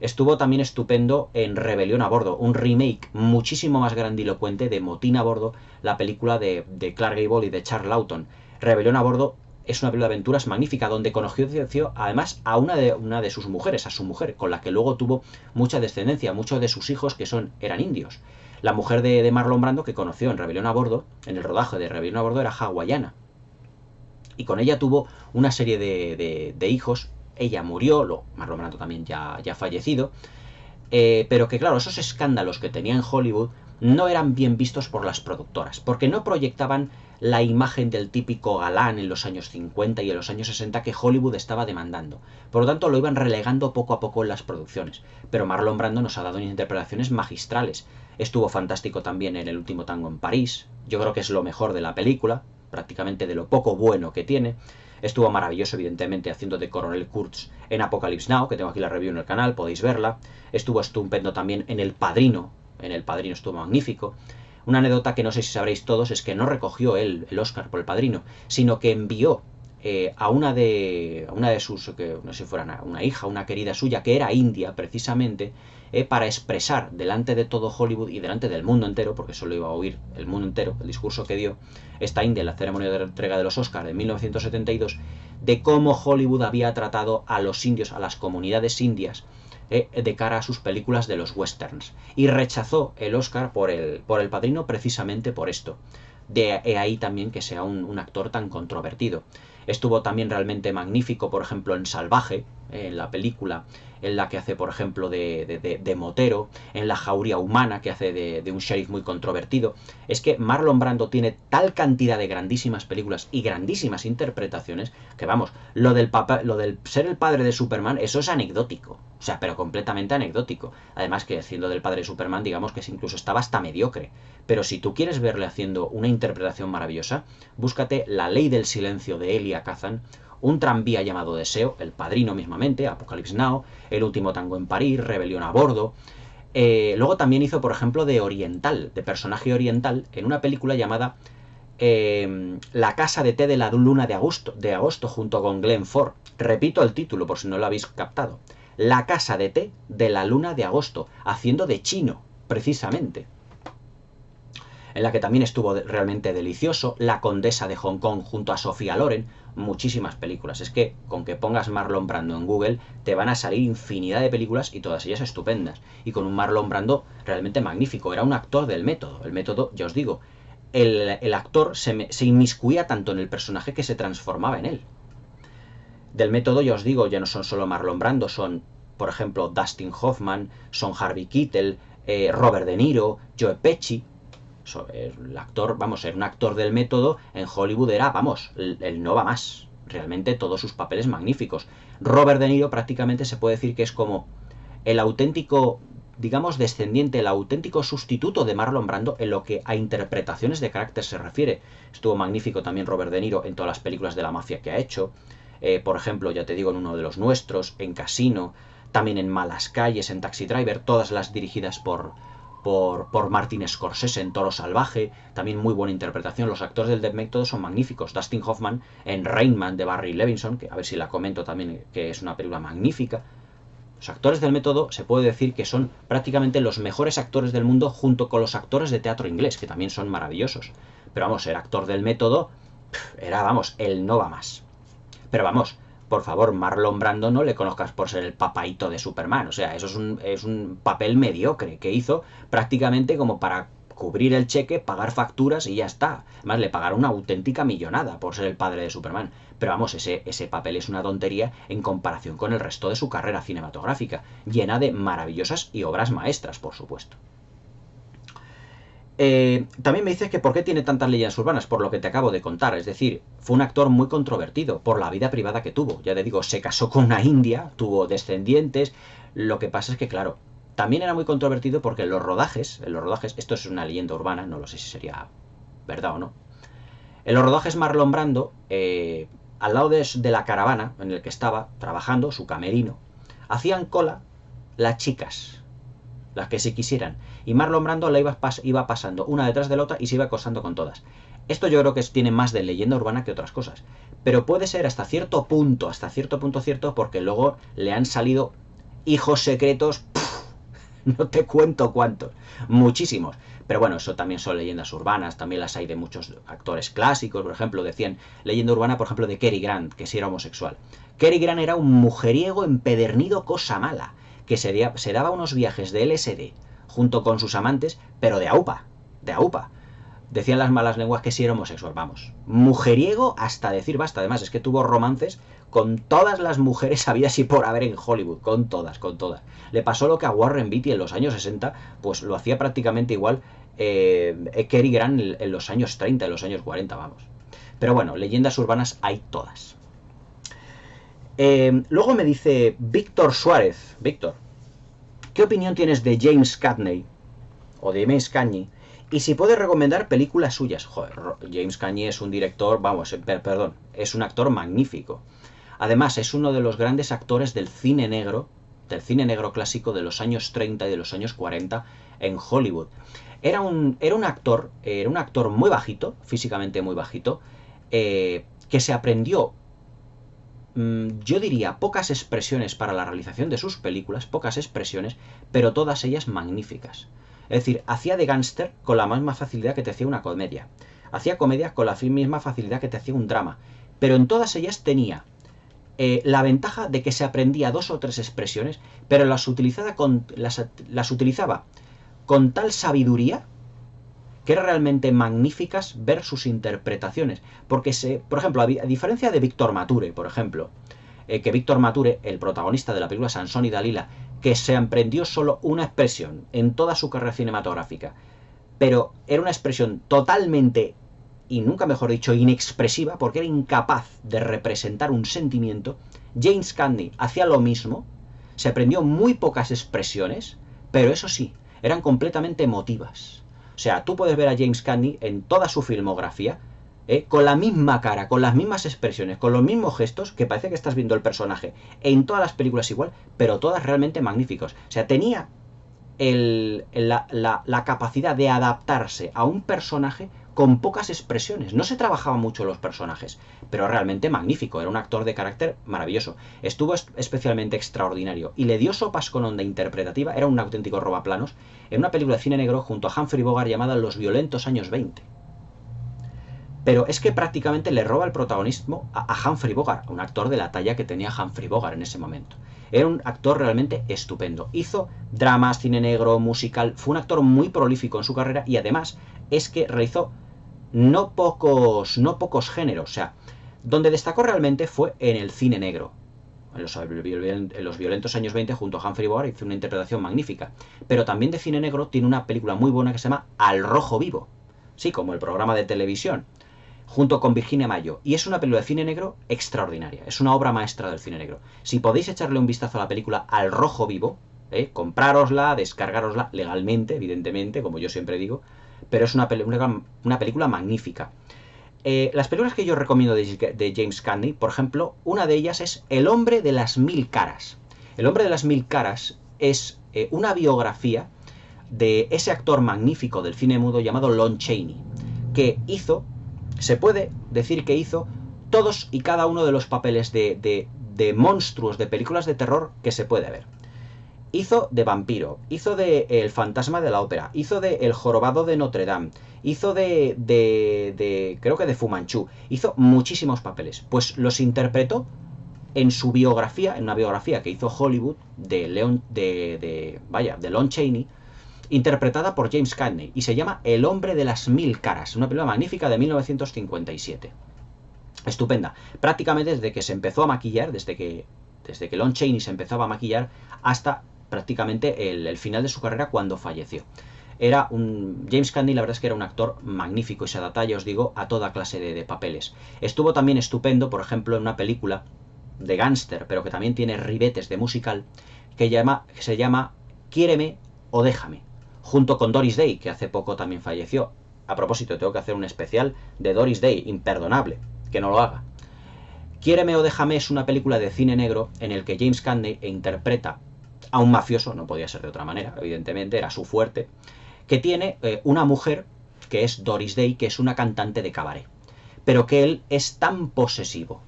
Estuvo también estupendo en Rebelión a Bordo, un remake muchísimo más grandilocuente de Motín a Bordo, la película de Clark Gable y de Charles Lawton. Rebelión a Bordo es una película de aventuras magnífica, donde conoció además a una de sus mujeres, a su mujer, con la que luego tuvo mucha descendencia, muchos de sus hijos eran indios. La mujer de Marlon Brando, que conoció en Rebelión a Bordo, en el rodaje de Rebelión a Bordo, era hawaiana. Y con ella tuvo una serie de hijos. Ella murió, Marlon Brando también ya fallecido, pero que claro, esos escándalos que tenía en Hollywood no eran bien vistos por las productoras, porque no proyectaban la imagen del típico galán en los años 50 y en los años 60 que Hollywood estaba demandando. Por lo tanto, lo iban relegando poco a poco en las producciones. Pero Marlon Brando nos ha dado interpretaciones magistrales. Estuvo fantástico también en El último tango en París. Yo creo que es lo mejor de la película, prácticamente de lo poco bueno que tiene. Estuvo maravilloso, evidentemente, haciendo de Coronel Kurtz en Apocalypse Now, que tengo aquí la review en el canal, podéis verla. Estuvo estupendo también en El Padrino. En El Padrino estuvo magnífico. Una anécdota que no sé si sabréis todos es que no recogió él el Oscar por El Padrino, sino que envió a una de sus, que no sé si fuera una hija, una querida suya, que era india precisamente, para expresar delante de todo Hollywood y delante del mundo entero, porque eso lo iba a oír el mundo entero, el discurso que dio esta india en la ceremonia de entrega de los Oscars de 1972, de cómo Hollywood había tratado a los indios, a las comunidades indias, de cara a sus películas de los westerns, y rechazó el Oscar por el Padrino precisamente por esto. De ahí también que sea un actor tan controvertido. Estuvo también realmente magnífico, por ejemplo, en Salvaje, en la película en la que hace, por ejemplo, de motero, en La jauría humana, que hace de un sheriff muy controvertido. Es que Marlon Brando tiene tal cantidad de grandísimas películas y grandísimas interpretaciones que, vamos, lo del ser el padre de Superman, eso es anecdótico. O sea, pero completamente anecdótico. Además que siendo del padre de Superman, digamos que incluso estaba hasta mediocre. Pero si tú quieres verle haciendo una interpretación maravillosa, búscate La ley del silencio de Elia Kazan, Un tranvía llamado Deseo, El Padrino mismamente, Apocalypse Now, El último tango en París, Rebelión a Bordo. Luego también hizo, por ejemplo, de oriental, de personaje oriental, en una película llamada La casa de té de la luna de agosto, junto con Glenn Ford. Repito el título por si no lo habéis captado. La casa de té de la luna de agosto, haciendo de chino, precisamente. En la que también estuvo realmente delicioso. La condesa de Hong Kong junto a Sofía Loren. Muchísimas películas. Es que con que pongas Marlon Brando en Google te van a salir infinidad de películas y todas ellas estupendas. Y con un Marlon Brando realmente magnífico. Era un actor del método. El método, ya os digo, el actor se inmiscuía tanto en el personaje que se transformaba en él. Del método, ya os digo, ya no son solo Marlon Brando, son, por ejemplo, Dustin Hoffman, son Harvey Keitel, Robert De Niro, Joe Pesci. El actor, vamos, era un actor del método en Hollywood, era, vamos, el no va más. Realmente todos sus papeles magníficos. Robert De Niro prácticamente se puede decir que es como el auténtico, digamos, descendiente, el auténtico sustituto de Marlon Brando en lo que a interpretaciones de carácter se refiere. Estuvo magnífico también Robert De Niro en todas las películas de la mafia que ha hecho. Por ejemplo, ya te digo, en Uno de los nuestros, en Casino, también en Malas calles, en Taxi Driver, todas las dirigidas por Martin Scorsese, en Toro salvaje, también muy buena interpretación. Los actores del método son magníficos. Dustin Hoffman en Rain Man de Barry Levinson, que a ver si la comento también, que es una película magnífica. Los actores del método se puede decir que son prácticamente los mejores actores del mundo, junto con los actores de teatro inglés, que también son maravillosos. Pero vamos, ser actor del método era, vamos, el no va más. Pero vamos, por favor, Marlon Brando no le conozcas por ser el papaíto de Superman. O sea, eso es un papel mediocre que hizo prácticamente como para cubrir el cheque, pagar facturas y ya está. Además, le pagaron una auténtica millonada por ser el padre de Superman. Pero vamos, ese papel es una tontería en comparación con el resto de su carrera cinematográfica, llena de maravillosas y obras maestras, por supuesto. También me dices que por qué tiene tantas leyendas urbanas, por lo que te acabo de contar. Es decir, fue un actor muy controvertido por la vida privada que tuvo. Ya te digo, se casó con una india, tuvo descendientes. Lo que pasa es que, claro, también era muy controvertido porque en los rodajes, esto es una leyenda urbana, no lo sé si sería verdad o no. En los rodajes Marlon Brando, al lado de la caravana en el que estaba trabajando, su camerino, hacían cola las chicas, las que se quisieran. Y Marlon Brando la iba pasando una detrás de la otra y se iba acosando con todas. Esto yo creo que tiene más de leyenda urbana que otras cosas. Pero puede ser hasta cierto punto cierto, porque luego le han salido hijos secretos, no te cuento cuántos, muchísimos. Pero bueno, eso también son leyendas urbanas, también las hay de muchos actores clásicos, por ejemplo, decían leyenda urbana, por ejemplo, de Cary Grant, que sí era homosexual. Cary Grant era un mujeriego empedernido cosa mala, que se daba unos viajes de LSD junto con sus amantes, pero de aupa, de aupa. Decían las malas lenguas que sí era homosexual, vamos. Mujeriego hasta decir basta. Además, es que tuvo romances con todas las mujeres habidas y por haber en Hollywood. Con todas, con todas. Le pasó lo que a Warren Beatty en los años 60, pues lo hacía prácticamente igual Cary Grant en los años 30, en los años 40, vamos. Pero bueno, leyendas urbanas hay todas. Luego me dice Víctor Suárez. Víctor, ¿qué opinión tienes de James Cagney? O de James Cagney. Y si puedes recomendar películas suyas. Joder, James Cagney es un director, vamos, perdón, es un actor magnífico. Además, es uno de los grandes actores del cine negro clásico de los años 30 y de los años 40 en Hollywood. Era un actor muy bajito, físicamente muy bajito, que se aprendió, yo diría, pocas expresiones para la realización de sus películas, pocas expresiones, pero todas ellas magníficas. Es decir, hacía de gángster con la misma facilidad que te hacía una comedia. Hacía comedia con la misma facilidad que te hacía un drama. Pero en todas ellas tenía la ventaja de que se aprendía 2 o 3 expresiones, pero las utilizaba con tal sabiduría que eran realmente magníficas ver sus interpretaciones. Porque, por ejemplo, a diferencia de Víctor Mature, por ejemplo, que Víctor Mature, el protagonista de la película Sansón y Dalila, que se aprendió solo una expresión en toda su carrera cinematográfica, pero era una expresión totalmente, y nunca mejor dicho, inexpresiva, porque era incapaz de representar un sentimiento. James Cagney hacía lo mismo, se aprendió muy pocas expresiones, pero eso sí, eran completamente emotivas. O sea, tú puedes ver a James Cagney en toda su filmografía, con la misma cara, con las mismas expresiones, con los mismos gestos, que parece que estás viendo el personaje en todas las películas igual, pero todas realmente magníficos. O sea, tenía la capacidad de adaptarse a un personaje con pocas expresiones. No se trabajaba mucho los personajes, pero realmente magnífico. Era un actor de carácter maravilloso. Estuvo especialmente extraordinario y le dio sopas con onda interpretativa. Era un auténtico robaplanos en una película de cine negro junto a Humphrey Bogart llamada Los violentos años 20. Pero es que prácticamente le roba el protagonismo a Humphrey Bogart, a un actor de la talla que tenía Humphrey Bogart en ese momento. Era un actor realmente estupendo. Hizo dramas, cine negro, musical. Fue un actor muy prolífico en su carrera y además es que realizó no pocos géneros. O sea, donde destacó realmente fue en el cine negro. En los violentos años 20 junto a Humphrey Bogart hizo una interpretación magnífica. Pero también de cine negro tiene una película muy buena que se llama Al rojo vivo. Sí, como el programa de televisión, junto con Virginia Mayo, y es una película de cine negro extraordinaria, es una obra maestra del cine negro. Si podéis echarle un vistazo a la película Al rojo vivo, comprárosla, descargárosla legalmente, evidentemente, como yo siempre digo, pero es una película magnífica. Las películas que yo recomiendo de James Cagney, por ejemplo, una de ellas es El hombre de las 1000 caras. El hombre de las 1000 caras es una biografía de ese actor magnífico del cine mudo llamado Lon Chaney, que se puede decir que hizo todos y cada uno de los papeles de monstruos de películas de terror que se puede ver. Hizo de vampiro, hizo de El fantasma de la ópera, hizo de El jorobado de Notre Dame, hizo creo que de Fu Manchu, hizo muchísimos papeles. Pues los interpretó en su biografía, en una biografía que hizo Hollywood de Lon Chaney, interpretada por James Cagney, y se llama El hombre de las mil caras, una película magnífica de 1957. Estupenda. Prácticamente desde que se empezó a maquillar, desde que Lon Chaney se empezaba a maquillar, hasta prácticamente el final de su carrera, cuando falleció. James Cagney, la verdad es que era un actor magnífico y se adapta, ya os digo, a toda clase de papeles. Estuvo también estupendo, por ejemplo, en una película de gángster, pero que también tiene ribetes de musical, que se llama Quiéreme o déjame, junto con Doris Day, que hace poco también falleció. A propósito, tengo que hacer un especial de Doris Day, imperdonable, que no lo haga. Quiéreme o déjame es una película de cine negro en el que James Cagney interpreta a un mafioso, no podía ser de otra manera, evidentemente, era su fuerte, que tiene una mujer, que es Doris Day, que es una cantante de cabaret, pero que él es tan posesivo,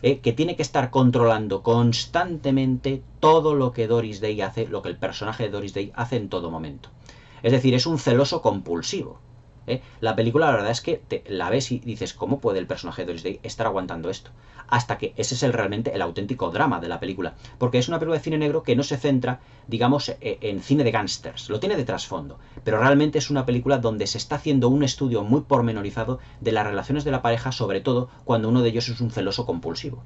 que tiene que estar controlando constantemente todo lo que Doris Day hace, lo que el personaje de Doris Day hace en todo momento. Es decir, es un celoso compulsivo. La película, la verdad es que la ves y dices, ¿cómo puede el personaje de Doris Day estar aguantando esto? Hasta que ese es realmente el auténtico drama de la película, porque es una película de cine negro que no se centra, digamos, en cine de gángsters, lo tiene de trasfondo, pero realmente es una película donde se está haciendo un estudio muy pormenorizado de las relaciones de la pareja, sobre todo cuando uno de ellos es un celoso compulsivo.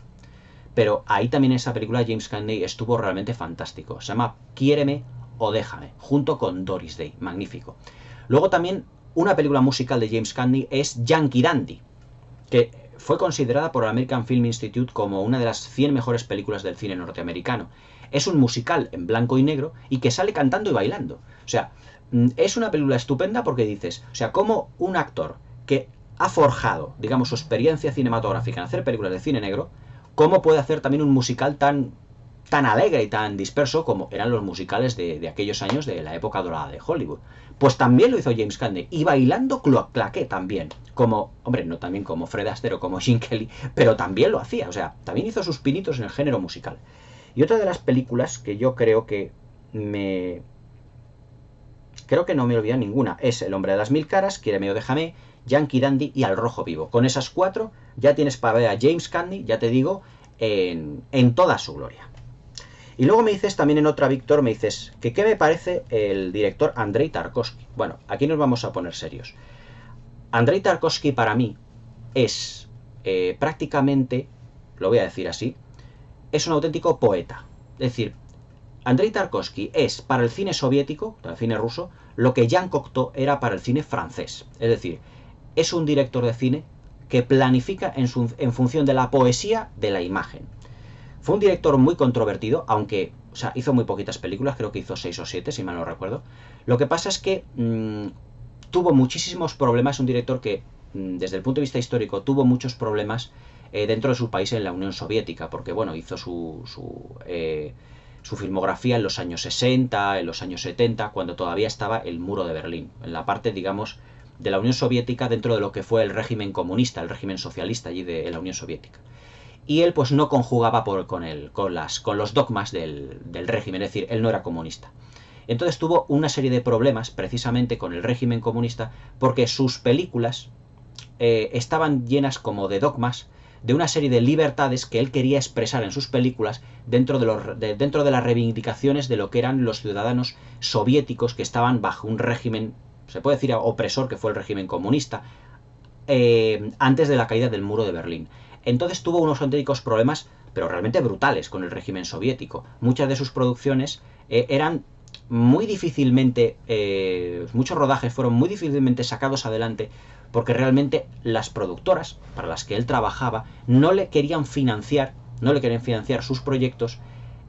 Pero ahí también en esa película James Cagney estuvo realmente fantástico. Se llama Quiéreme o déjame, junto con Doris Day, magnífico. Luego también una película musical de James Cagney es Yankee Dandy, que fue considerada por el American Film Institute como una de las 100 mejores películas del cine norteamericano. Es un musical en blanco y negro y que sale cantando y bailando. O sea, es una película estupenda porque dices, o sea, como un actor que ha forjado, digamos, su experiencia cinematográfica en hacer películas de cine negro, cómo puede hacer también un musical tan alegre y tan disperso como eran los musicales de aquellos años de la época dorada de Hollywood. Pues también lo hizo James Cagney, y bailando claqué también, como, hombre, no también como Fred Astaire o como Gene Kelly, pero también lo hacía, o sea, también hizo sus pinitos en el género musical. Y otra de las películas que yo creo que no me olvida ninguna es El hombre de las mil caras, Quiéreme o déjame, Yankee Dandy y Al rojo vivo. Con esas 4 ya tienes para ver a James Cagney, ya te digo, en toda su gloria. Y luego me dices también en otra, Víctor, me dices que qué me parece el director Andrei Tarkovsky. Bueno, aquí nos vamos a poner serios. Andrei Tarkovsky para mí es prácticamente, lo voy a decir así, es un auténtico poeta. Es decir, Andrei Tarkovsky es para el cine soviético, para el cine ruso, lo que Jean Cocteau era para el cine francés. Es decir, es un director de cine que planifica en función de la poesía de la imagen. Fue un director muy controvertido, aunque, o sea, hizo muy poquitas películas, creo que hizo 6 o 7, si mal no recuerdo. Lo que pasa es que tuvo muchísimos problemas, un director que, desde el punto de vista histórico, tuvo muchos problemas dentro de su país, en la Unión Soviética, porque, bueno, hizo su filmografía en los años 60, en los años 70, cuando todavía estaba el muro de Berlín, en la parte, digamos, de la Unión Soviética, dentro de lo que fue el régimen comunista, el régimen socialista allí de la Unión Soviética. Y él pues no conjugaba con los dogmas del régimen, es decir, él no era comunista. Entonces tuvo una serie de problemas precisamente con el régimen comunista, porque sus películas estaban llenas como de dogmas, de una serie de libertades que él quería expresar en sus películas dentro de las reivindicaciones de lo que eran los ciudadanos soviéticos que estaban bajo un régimen, se puede decir, opresor, que fue el régimen comunista, antes de la caída del muro de Berlín. Entonces tuvo unos auténticos problemas, pero realmente brutales, con el régimen soviético. Muchas de sus producciones eran muy difícilmente, muchos rodajes fueron muy difícilmente sacados adelante, porque realmente las productoras para las que él trabajaba no le querían financiar sus proyectos,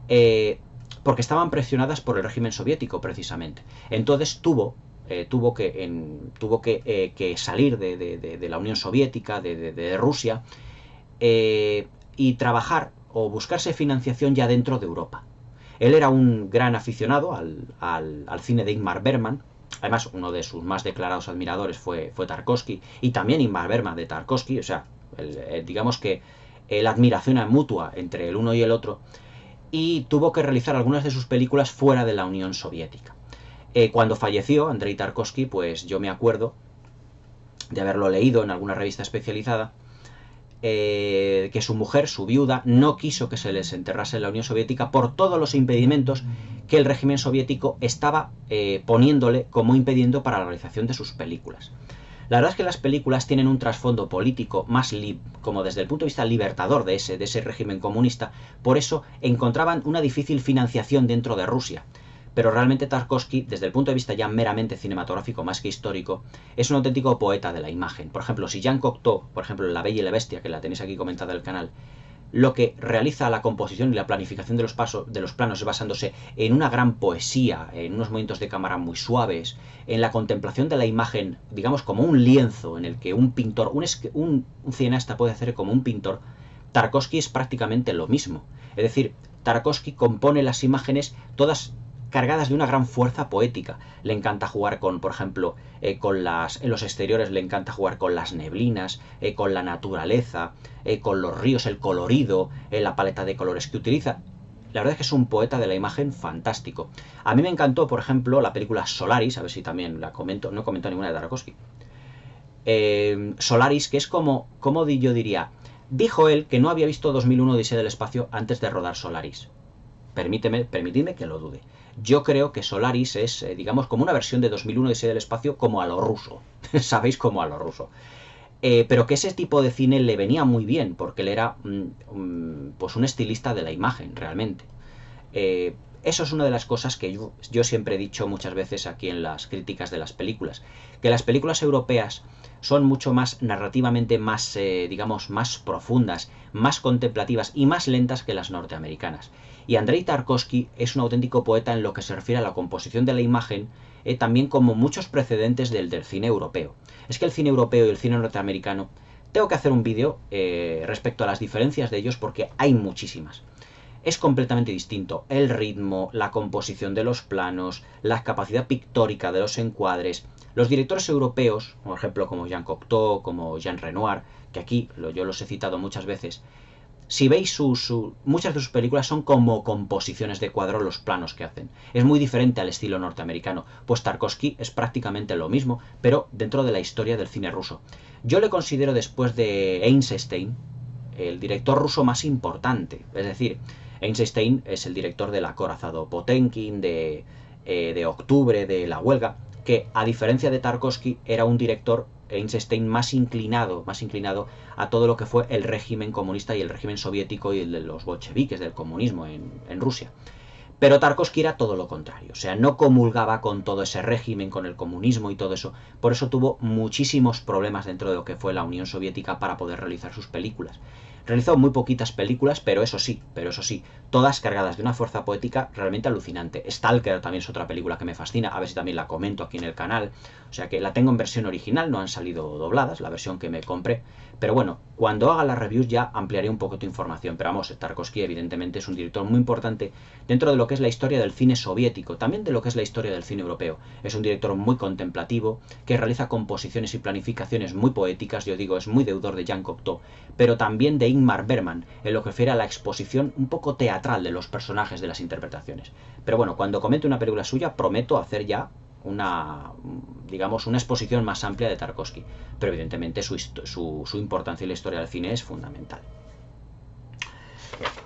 porque estaban presionadas por el régimen soviético precisamente. Entonces tuvo que salir de la Unión Soviética, de Rusia, y trabajar o buscarse financiación ya dentro de Europa. Él era un gran aficionado al cine de Ingmar Bergman. Además, uno de sus más declarados admiradores fue Tarkovsky, y también Ingmar Bergman de Tarkovsky. O sea, digamos que la admiración mutua entre el uno y el otro. y tuvo que realizar algunas de sus películas fuera de la Unión Soviética. Cuando falleció Andrei Tarkovsky, pues yo me acuerdo de haberlo leído en alguna revista especializada, que su mujer, su viuda, no quiso que se les enterrase en la Unión Soviética por todos los impedimentos que el régimen soviético estaba poniéndole como impediendo para la realización de sus películas. La verdad es que las películas tienen un trasfondo político más como desde el punto de vista libertador de ese régimen comunista, por eso encontraban una difícil financiación dentro de Rusia. Pero realmente Tarkovsky, desde el punto de vista ya meramente cinematográfico más que histórico, es un auténtico poeta de la imagen. Por ejemplo, si Jean Cocteau, por ejemplo, en La Bella y la Bestia, que la tenéis aquí comentada en el canal, lo que realiza la composición y la planificación de los planos es basándose en una gran poesía, en unos movimientos de cámara muy suaves, en la contemplación de la imagen, digamos, como un lienzo en el que un pintor, un cineasta puede hacer como un pintor. Tarkovsky es prácticamente lo mismo. Es decir, Tarkovsky compone las imágenes todas cargadas de una gran fuerza poética. Le encanta jugar con, por ejemplo, en los exteriores le encanta jugar con las neblinas, con la naturaleza, con los ríos, el colorido, la paleta de colores que utiliza. La verdad es que es un poeta de la imagen fantástico. A mí me encantó, por ejemplo, la película Solaris, a ver si también la comento, no he comentado ninguna de Tarkovsky. Solaris, que es como yo diría, dijo él que no había visto 2001 Odisea del Espacio antes de rodar Solaris. Permitidme que lo dude. Yo creo que Solaris es, digamos, como una versión de 2001 Odisea del Espacio como a lo ruso. ¿Sabéis? Como a lo ruso. Pero que ese tipo de cine le venía muy bien, porque él era pues un estilista de la imagen, realmente. Eso es una de las cosas que yo siempre he dicho muchas veces aquí en las críticas de las películas, que las películas europeas son mucho más narrativamente más, digamos, más profundas, más contemplativas y más lentas que las norteamericanas. Y Andrei Tarkovsky es un auténtico poeta en lo que se refiere a la composición de la imagen, también como muchos precedentes del cine europeo. Es que el cine europeo y el cine norteamericano, tengo que hacer un vídeo respecto a las diferencias de ellos porque hay muchísimas. Es completamente distinto el ritmo, la composición de los planos, la capacidad pictórica de los encuadres. Los directores europeos, por ejemplo como Jean Cocteau, como Jean Renoir, que aquí yo los he citado muchas veces, si veis muchas de sus películas son como composiciones de cuadro los planos que hacen. Es muy diferente al estilo norteamericano, pues Tarkovsky es prácticamente lo mismo, pero dentro de la historia del cine ruso. Yo le considero, después de Eisenstein, el director ruso más importante. Es decir, Eisenstein es el director del acorazado Potemkin, de Octubre, de La Huelga, que a diferencia de Tarkovsky era un director, Eisenstein, más inclinado a todo lo que fue el régimen comunista y el régimen soviético y el de los bolcheviques, del comunismo en Rusia. Pero Tarkovsky era todo lo contrario, o sea, no comulgaba con todo ese régimen, con el comunismo y todo eso. Por eso tuvo muchísimos problemas dentro de lo que fue la Unión Soviética para poder realizar sus películas. Realizó muy poquitas películas, pero eso sí, todas cargadas de una fuerza poética realmente alucinante. Stalker también es otra película que me fascina, a ver si también la comento aquí en el canal. O sea que la tengo en versión original, no han salido dobladas, la versión que me compré. Pero bueno, cuando haga las reviews ya ampliaré un poco tu información. Pero vamos, Tarkovsky evidentemente es un director muy importante dentro de lo que es la historia del cine soviético, también de lo que es la historia del cine europeo. Es un director muy contemplativo, que realiza composiciones y planificaciones muy poéticas, yo digo, es muy deudor de Jean Cocteau, pero también de Ingmar Bergman, en lo que refiere a la exposición un poco teatral de los personajes, de las interpretaciones. Pero bueno, cuando comente una película suya, prometo hacer ya una exposición más amplia de Tarkovsky, pero evidentemente su importancia en la historia del cine es fundamental.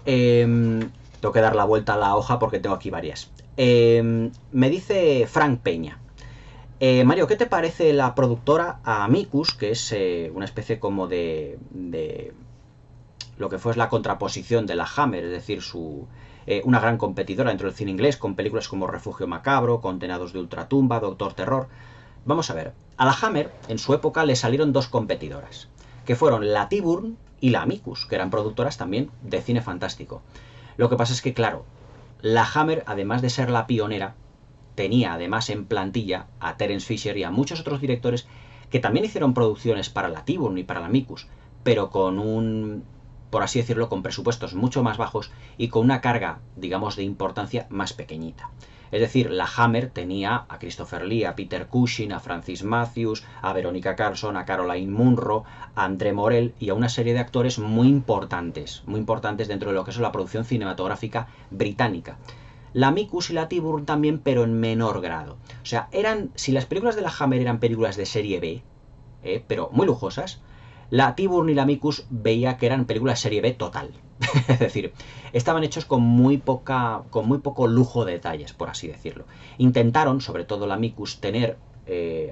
Tengo que dar la vuelta a la hoja porque tengo aquí varias. Me dice Frank Peña: Mario, ¿qué te parece la productora Amicus, que es una especie como de lo que fue la contraposición de la Hammer, es decir, una gran competidora dentro del cine inglés, con películas como Refugio Macabro, Condenados de Ultratumba, Doctor Terror? Vamos a ver, a la Hammer en su época le salieron dos competidoras, que fueron la Tiburn y la Amicus, que eran productoras también de cine fantástico. Lo que pasa es que, claro, la Hammer, además de ser la pionera, tenía además en plantilla a Terence Fisher y a muchos otros directores que también hicieron producciones para la Tiburn y para la Amicus, pero con un por así decirlo, con presupuestos mucho más bajos y con una carga, digamos, de importancia más pequeñita. Es decir, la Hammer tenía a Christopher Lee, a Peter Cushing, a Francis Matthews, a Veronica Carlson, a Caroline Munro, a André Morel y a una serie de actores muy importantes dentro de lo que es la producción cinematográfica británica. La Micus y la Tyburn también, pero en menor grado. O sea, si las películas de la Hammer eran películas de serie B, pero muy lujosas, la Tyburn y la Micus veía que eran películas serie B total. Es decir, estaban hechos con muy poco lujo de detalles, por así decirlo. Intentaron, sobre todo la Micus,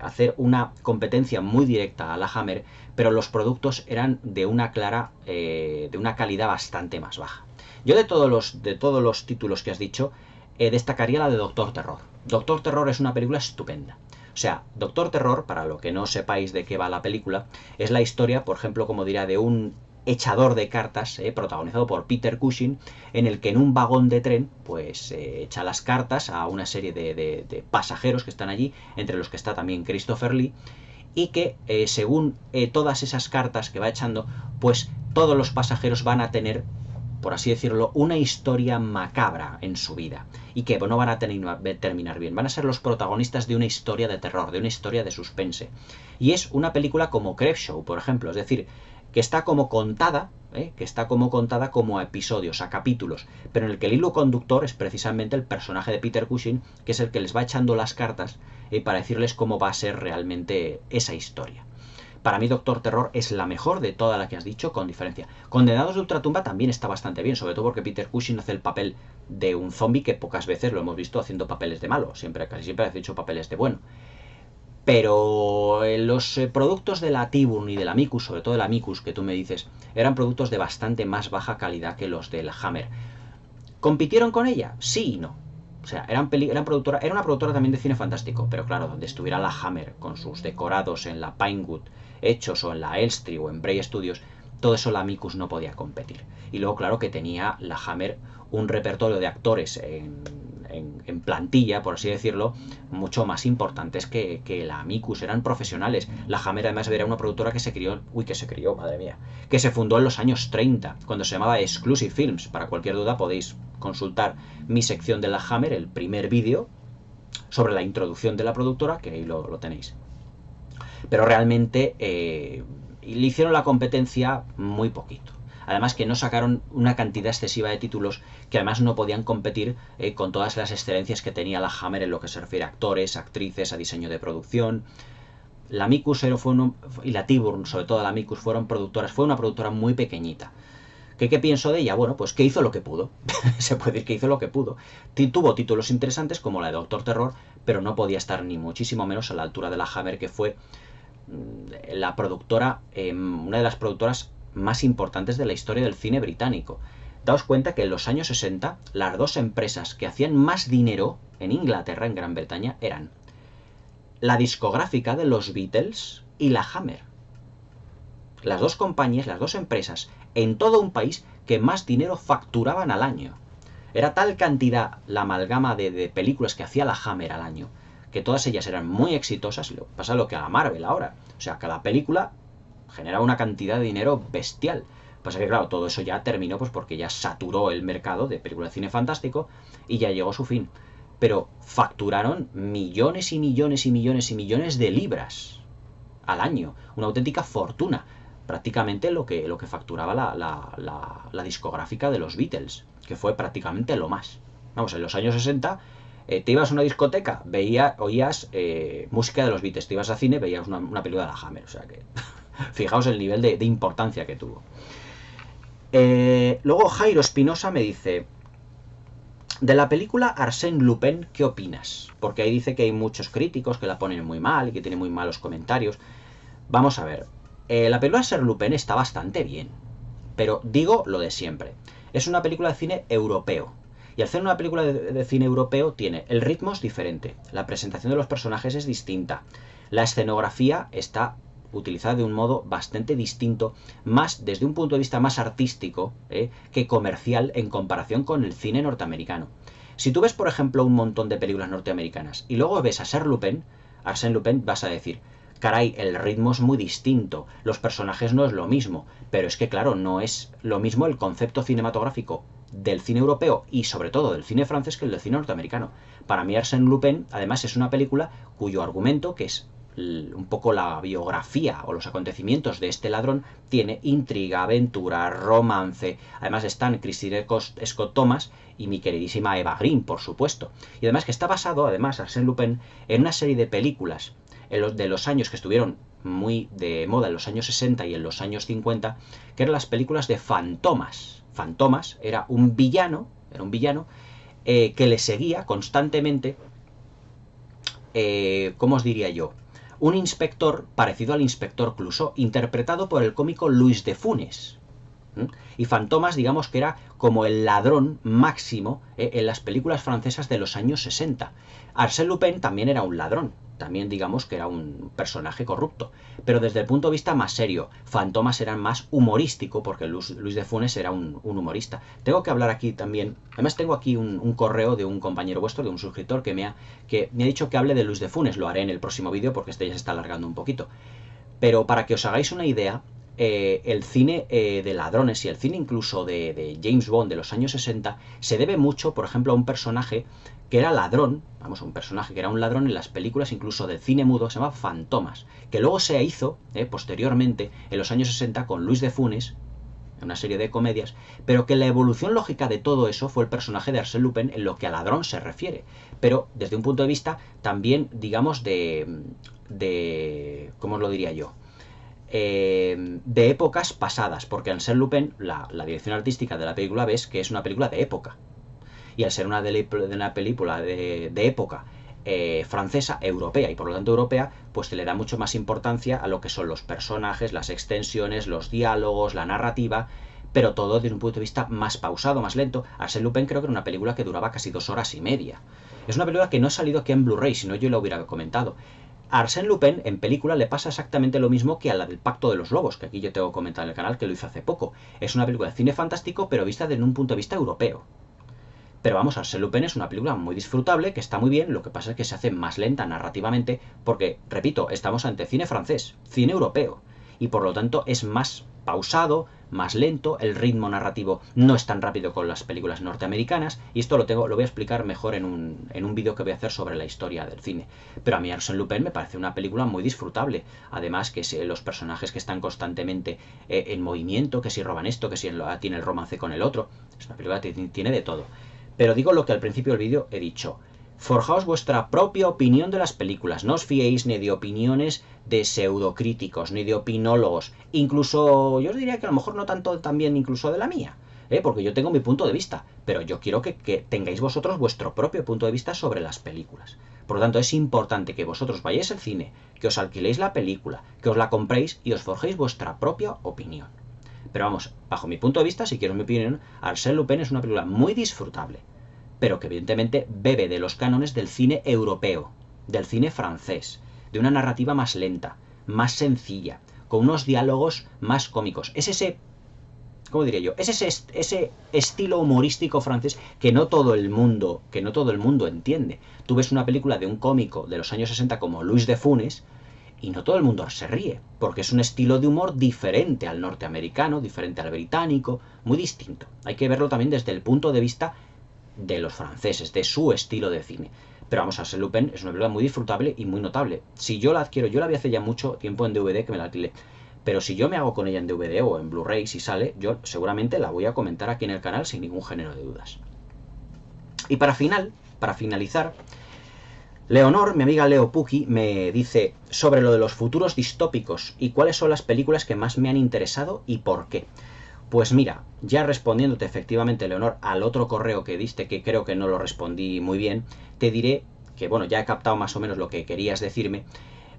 hacer una competencia muy directa a la Hammer, pero los productos eran de una calidad bastante más baja. Yo de todos los títulos que has dicho, destacaría la de Doctor Terror. Doctor Terror es una película estupenda. O sea, Doctor Terror, para lo que no sepáis de qué va la película, es la historia, por ejemplo, como dirá, de un echador de cartas, protagonizado por Peter Cushing, en el que en un vagón de tren, pues echa las cartas a una serie de pasajeros que están allí, entre los que está también Christopher Lee, y que según todas esas cartas que va echando, pues todos los pasajeros van a tener, por así decirlo, una historia macabra en su vida y que no van a terminar bien. Van a ser los protagonistas de una historia de terror, de una historia de suspense. Y es una película como Creepshow, por ejemplo, es decir, que está como contada como a episodios, a capítulos, pero en el que el hilo conductor es precisamente el personaje de Peter Cushing, que es el que les va echando las cartas para decirles cómo va a ser realmente esa historia. Para mí Doctor Terror es la mejor de toda la que has dicho, con diferencia. Condenados de Ultratumba también está bastante bien, sobre todo porque Peter Cushing hace el papel de un zombie que pocas veces lo hemos visto haciendo papeles de malo, casi siempre ha hecho papeles de bueno. Pero los productos de la Tyburn y de la Micus, sobre todo de la Micus que tú me dices, eran productos de bastante más baja calidad que los de la Hammer. ¿Compitieron con ella? Sí y no. O sea, era una productora también de cine fantástico, pero claro, donde estuviera la Hammer con sus decorados en la Pinewood hechos o en la Elstree o en Bray Studios, todo eso la Micus no podía competir. Y luego, claro, que tenía la Hammer un repertorio de actores en plantilla, por así decirlo, mucho más importantes que la Micus. Eran profesionales. La Hammer además era una productora que se crió, madre mía, que se fundó en los años 30, cuando se llamaba Exclusive Films. Para cualquier duda podéis consultar mi sección de la Hammer, el primer vídeo sobre la introducción de la productora, que ahí lo tenéis. Pero realmente le hicieron la competencia muy poquito. Además que no sacaron una cantidad excesiva de títulos que además no podían competir con todas las excelencias que tenía la Hammer en lo que se refiere a actores, actrices, a diseño de producción. La Micus y la Tyburn, sobre todo la Micus, fue una productora muy pequeñita. ¿Qué pienso de ella? Bueno, pues que hizo lo que pudo. Se puede decir que hizo lo que pudo. Tuvo títulos interesantes como la de Doctor Terror, pero no podía estar ni muchísimo menos a la altura de la Hammer, que fue la productora, una de las productoras más importantes de la historia del cine británico. Daos cuenta que en los años 60 las dos empresas que hacían más dinero en Inglaterra, en Gran Bretaña, eran la discográfica de los Beatles y la Hammer. Las dos compañías, las dos empresas en todo un país que más dinero facturaban al año. Era tal cantidad la amalgama de películas que hacía la Hammer al año, que todas ellas eran muy exitosas. Pasa lo que a Marvel ahora. O sea, cada película generaba una cantidad de dinero bestial. Pasa que claro, todo eso ya terminó pues porque ya saturó el mercado de películas de cine fantástico y ya llegó a su fin. Pero facturaron millones y millones y millones y millones de libras al año. Una auténtica fortuna. Prácticamente lo que facturaba la discográfica de los Beatles, que fue prácticamente lo más. Vamos, en los años 60 te ibas a una discoteca, oías música de los Beatles, te ibas a cine, veías una película de la Hammer. O sea que fijaos el nivel de importancia que tuvo. Luego Jairo Espinosa me dice: de la película Arsène Lupin, ¿qué opinas? Porque ahí dice que hay muchos críticos que la ponen muy mal y que tiene muy malos comentarios. Vamos a ver. La película Arsène Lupin está bastante bien, pero digo lo de siempre. Es una película de cine europeo. Y al ser una película de cine europeo el ritmo es diferente, la presentación de los personajes es distinta, la escenografía está utilizada de un modo bastante distinto, más desde un punto de vista más artístico que comercial en comparación con el cine norteamericano. Si tú ves, por ejemplo, un montón de películas norteamericanas y luego ves a Arsène Lupin, vas a decir: caray, el ritmo es muy distinto, los personajes no es lo mismo, pero es que claro, no es lo mismo el concepto cinematográfico del cine europeo y sobre todo del cine francés que el del cine norteamericano. Para mí Arsène Lupin además es una película cuyo argumento, que es un poco la biografía o los acontecimientos de este ladrón, tiene intriga, aventura, romance. Además están Christine Scott Thomas y mi queridísima Eva Green, por supuesto. Y además que está basado, además, Arsène Lupin, en una serie de películas de los años que estuvieron muy de moda en los años 60 y en los años 50, que eran las películas de Fantomas. Fantomas era un villano que le seguía constantemente, ¿cómo os diría yo? Un inspector parecido al inspector Clouseau, interpretado por el cómico Luis de Funes. Y Fantomas, digamos que era como el ladrón máximo en las películas francesas de los años 60. Arsène Lupin también era un ladrón, también digamos que era un personaje corrupto, pero desde el punto de vista más serio. Fantomas era más humorístico, porque Luis de Funes era un humorista. Tengo que hablar aquí también, además tengo aquí un correo de un compañero vuestro, de un suscriptor, que me ha dicho que hable de Luis de Funes. Lo haré en el próximo vídeo porque este ya se está alargando un poquito. Pero para que os hagáis una idea, el cine de ladrones y el cine incluso de James Bond de los años 60 se debe mucho, por ejemplo, a un personaje que era ladrón, un personaje que era un ladrón en las películas incluso del cine mudo, se llama Fantomas, que luego se hizo posteriormente en los años 60 con Luis de Funes, en una serie de comedias, pero que la evolución lógica de todo eso fue el personaje de Arsène Lupin en lo que a ladrón se refiere, pero desde un punto de vista también, digamos, ¿cómo os lo diría yo? De épocas pasadas, porque al ser Lupin, la dirección artística de la película, ves que es una película de época, y al ser una película de época francesa, europea, y por lo tanto europea, pues se le da mucho más importancia a lo que son los personajes, las extensiones, los diálogos, la narrativa, pero todo desde un punto de vista más pausado, más lento. Arsène Lupin creo que era una película que duraba casi 2 horas y media. Es una película que no ha salido aquí en Blu-ray, si no yo lo hubiera comentado. A Arsène Lupin en película le pasa exactamente lo mismo que a la del Pacto de los Lobos, que aquí yo tengo comentado en el canal, que lo hizo hace poco. Es una película de cine fantástico, pero vista desde un punto de vista europeo. Pero vamos, Arsène Lupin es una película muy disfrutable, que está muy bien, lo que pasa es que se hace más lenta narrativamente, porque, repito, estamos ante cine francés, cine europeo, y por lo tanto es más pausado, más lento, el ritmo narrativo no es tan rápido con las películas norteamericanas, y esto lo voy a explicar mejor en un vídeo que voy a hacer sobre la historia del cine. Pero a mí Arsène Lupin me parece una película muy disfrutable, además que los personajes que están constantemente en movimiento, que si roban esto, que si tiene el romance con el otro, es una película que tiene de todo. Pero digo lo que al principio del vídeo he dicho. Forjaos vuestra propia opinión de las películas. No os fiéis ni de opiniones de pseudocríticos, ni de opinólogos. Incluso, yo os diría que a lo mejor no tanto también incluso de la mía. Porque yo tengo mi punto de vista. Pero yo quiero que tengáis vosotros vuestro propio punto de vista sobre las películas. Por lo tanto, es importante que vosotros vayáis al cine, que os alquiléis la película, que os la compréis y os forjéis vuestra propia opinión. Pero vamos, bajo mi punto de vista, si quiero mi opinión, Arsène Lupin es una película muy disfrutable, pero que evidentemente bebe de los cánones del cine europeo, del cine francés, de una narrativa más lenta, más sencilla, con unos diálogos más cómicos. Es ese, ¿cómo diría yo? Es ese estilo humorístico francés que no todo el mundo entiende. Tú ves una película de un cómico de los años 60 como Luis de Funes, y no todo el mundo se ríe, porque es un estilo de humor diferente al norteamericano, diferente al británico, muy distinto. Hay que verlo también desde el punto de vista de los franceses, de su estilo de cine. Pero vamos, Arsène Lupin es una película muy disfrutable y muy notable. Si yo la adquiero, yo la vi hace ya mucho tiempo en DVD que me la alquilé, pero si yo me hago con ella en DVD o en Blu-ray, si sale, yo seguramente la voy a comentar aquí en el canal sin ningún género de dudas. Y para finalizar, Leonor, mi amiga Leo Puki, me dice sobre lo de los futuros distópicos y cuáles son las películas que más me han interesado y por qué. Pues mira, ya respondiéndote efectivamente, Leonor, al otro correo que diste, que creo que no lo respondí muy bien, te diré que, bueno, ya he captado más o menos lo que querías decirme.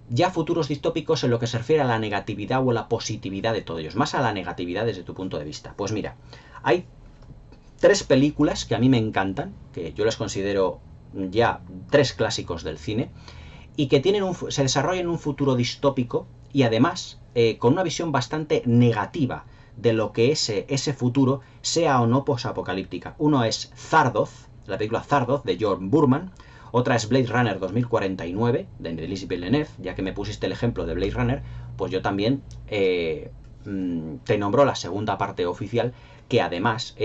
Ya futuros distópicos en lo que se refiere a la negatividad o a la positividad de todos ellos, más a la negatividad desde tu punto de vista. Pues mira, hay 3 películas que a mí me encantan, que yo las considero ya 3 clásicos del cine, y que se desarrollan en un futuro distópico y además con una visión bastante negativa de lo que ese futuro sea o no posapocalíptica. Uno es Zardoz, la película Zardoz de John Boorman, Otra es Blade Runner 2049, de Denis Villeneuve. Ya que me pusiste el ejemplo de Blade Runner, pues yo también te nombro la segunda parte oficial, que además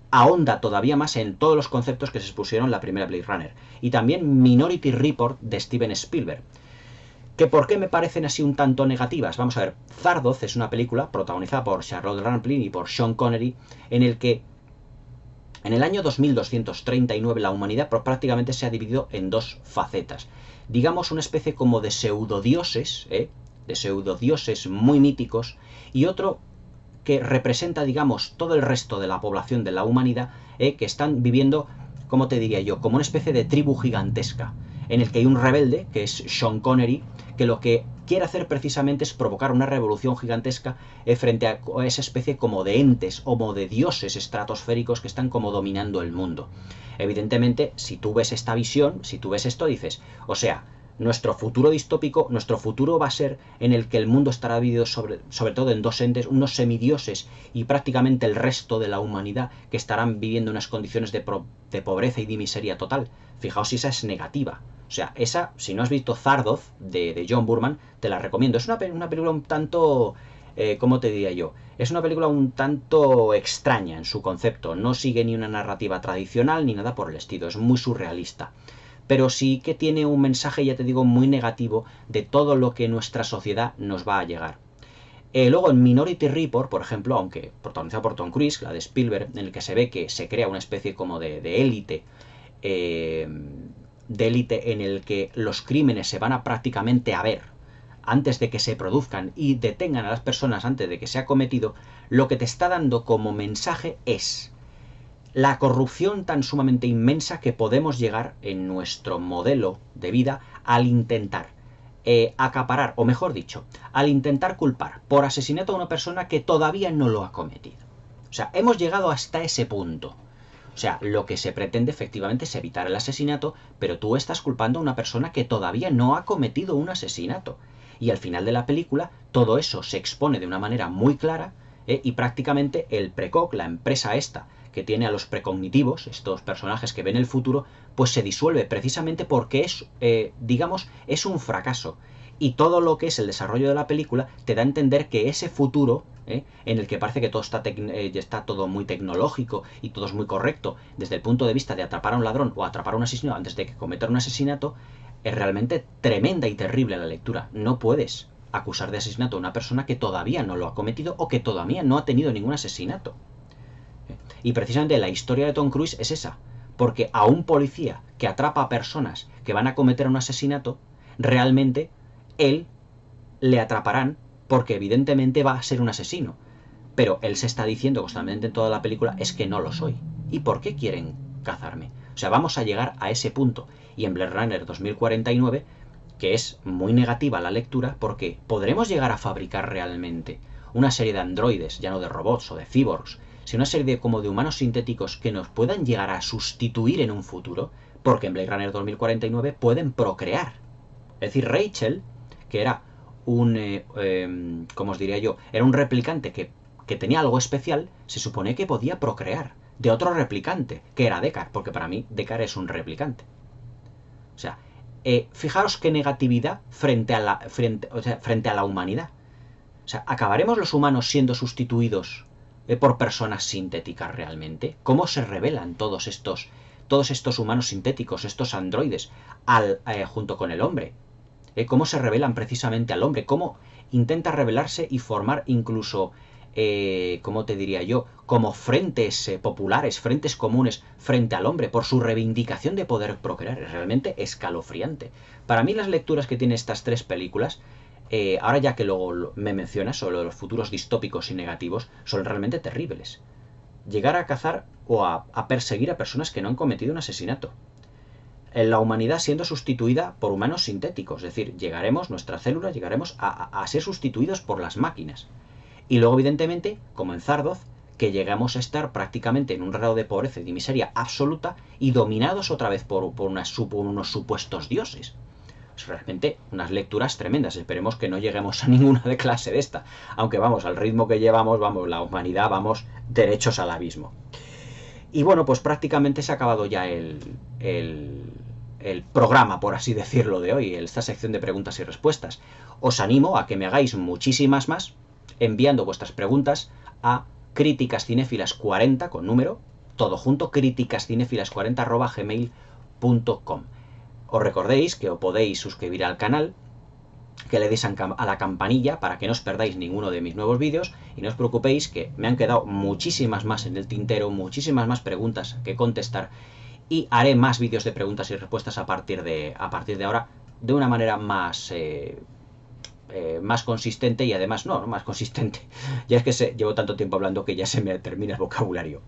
ahonda todavía más en todos los conceptos que se expusieron en la primera Blade Runner. Y también Minority Report de Steven Spielberg. ¿Que por qué me parecen así un tanto negativas? Vamos a ver, Zardoz es una película protagonizada por Charlotte Rampling y por Sean Connery, en el que en el año 2239 la humanidad prácticamente se ha dividido en dos facetas. Digamos una especie como de pseudodioses, muy míticos, y otro que representa, digamos, todo el resto de la población de la humanidad, que están viviendo, ¿cómo te diría yo?, como una especie de tribu gigantesca, en el que hay un rebelde, que es Sean Connery, que lo que quiere hacer precisamente es provocar una revolución gigantesca frente a esa especie como de entes o de dioses estratosféricos que están como dominando el mundo. Evidentemente, si tú ves esta visión, si tú ves esto, dices, o sea, nuestro futuro distópico, nuestro futuro va a ser en el que el mundo estará dividido sobre todo en dos entes, unos semidioses y prácticamente el resto de la humanidad que estarán viviendo unas condiciones de pobreza y de miseria total. Fijaos si esa es negativa. O sea, esa, si no has visto Zardoz de John Boorman, te la recomiendo. Es una película un tanto, ¿cómo te diría yo? Es una película un tanto extraña en su concepto. No sigue ni una narrativa tradicional ni nada por el estilo. Es muy surrealista. Pero sí que tiene un mensaje, ya te digo, muy negativo de todo lo que nuestra sociedad nos va a llegar. Luego en Minority Report, por ejemplo, aunque protagonizada por Tom Cruise, la de Spielberg, en el que se ve que se crea una especie como de élite, en el que los crímenes se van a prácticamente a ver antes de que se produzcan y detengan a las personas antes de que se ha cometido, lo que te está dando como mensaje es la corrupción tan sumamente inmensa que podemos llegar en nuestro modelo de vida al intentar acaparar, o mejor dicho, al intentar culpar por asesinato a una persona que todavía no lo ha cometido. O sea, hemos llegado hasta ese punto. O sea, lo que se pretende efectivamente es evitar el asesinato, pero tú estás culpando a una persona que todavía no ha cometido un asesinato. Y al final de la película, todo eso se expone de una manera muy clara, y prácticamente el Precoc, la empresa esta, que tiene a los precognitivos, estos personajes que ven el futuro, pues se disuelve precisamente porque es, digamos, es un fracaso. Y todo lo que es el desarrollo de la película te da a entender que ese futuro, en el que parece que todo está todo muy tecnológico y todo es muy correcto desde el punto de vista de atrapar a un ladrón o atrapar a un asesino antes de que cometa un asesinato, es realmente tremenda y terrible la lectura. No puedes acusar de asesinato a una persona que todavía no lo ha cometido o que todavía no ha tenido ningún asesinato. Y precisamente la historia de Tom Cruise es esa, porque a un policía que atrapa a personas que van a cometer un asesinato, realmente él le atraparán porque evidentemente va a ser un asesino. Pero él se está diciendo constantemente en toda la película es que no lo soy. ¿Y por qué quieren cazarme? O sea, vamos a llegar a ese punto. Y en Blade Runner 2049, que es muy negativa la lectura, porque podremos llegar a fabricar realmente una serie de androides, ya no de robots o de cyborgs, sino una serie de humanos sintéticos que nos puedan llegar a sustituir en un futuro, porque en Blade Runner 2049 pueden procrear. Es decir, Rachel, que era ¿cómo os diría yo? Era un replicante que tenía algo especial, se supone que podía procrear de otro replicante, que era Deckard, porque para mí Deckard es un replicante. O sea, fijaros qué negatividad frente a la humanidad. O sea, ¿acabaremos los humanos siendo sustituidos por personas sintéticas realmente? ¿Cómo se revelan todos estos humanos sintéticos, estos androides, junto con el hombre? ¿Cómo se revelan precisamente al hombre? ¿Cómo intenta revelarse y formar incluso, ¿cómo te diría yo?, como frentes populares, frentes comunes frente al hombre, por su reivindicación de poder procrear? Es realmente escalofriante. Para mí las lecturas que tienen estas tres películas, ahora ya que luego me mencionas sobre los futuros distópicos y negativos, son realmente terribles. Llegar a cazar o a perseguir a personas que no han cometido un asesinato. La humanidad siendo sustituida por humanos sintéticos, es decir, nuestras células llegaremos a ser sustituidos por las máquinas. Y luego, evidentemente, como en Zardoz, que llegamos a estar prácticamente en un grado de pobreza y de miseria absoluta y dominados otra vez por unos supuestos dioses. Es realmente unas lecturas tremendas. Esperemos que no lleguemos a ninguna de clase de esta. Aunque vamos, al ritmo que llevamos, la humanidad vamos derechos al abismo. Y bueno, pues prácticamente se ha acabado ya el programa, por así decirlo, de hoy, esta sección de preguntas y respuestas. Os animo a que me hagáis muchísimas más enviando vuestras preguntas a críticascinéfilas40 con número, todo junto, críticascinéfilas40@gmail.com. Os recordéis que os podéis suscribir al canal, que le deis a la campanilla para que no os perdáis ninguno de mis nuevos vídeos, y no os preocupéis que me han quedado muchísimas más en el tintero, muchísimas más preguntas que contestar, y haré más vídeos de preguntas y respuestas a partir de ahora, de una manera más consistente, y además, no más consistente, ya es que llevo tanto tiempo hablando que ya se me termina el vocabulario,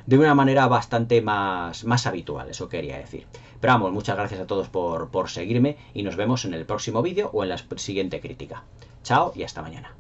de una manera bastante más habitual, eso quería decir. Pero vamos, muchas gracias a todos por seguirme, y nos vemos en el próximo vídeo o en la siguiente crítica. Chao y hasta mañana.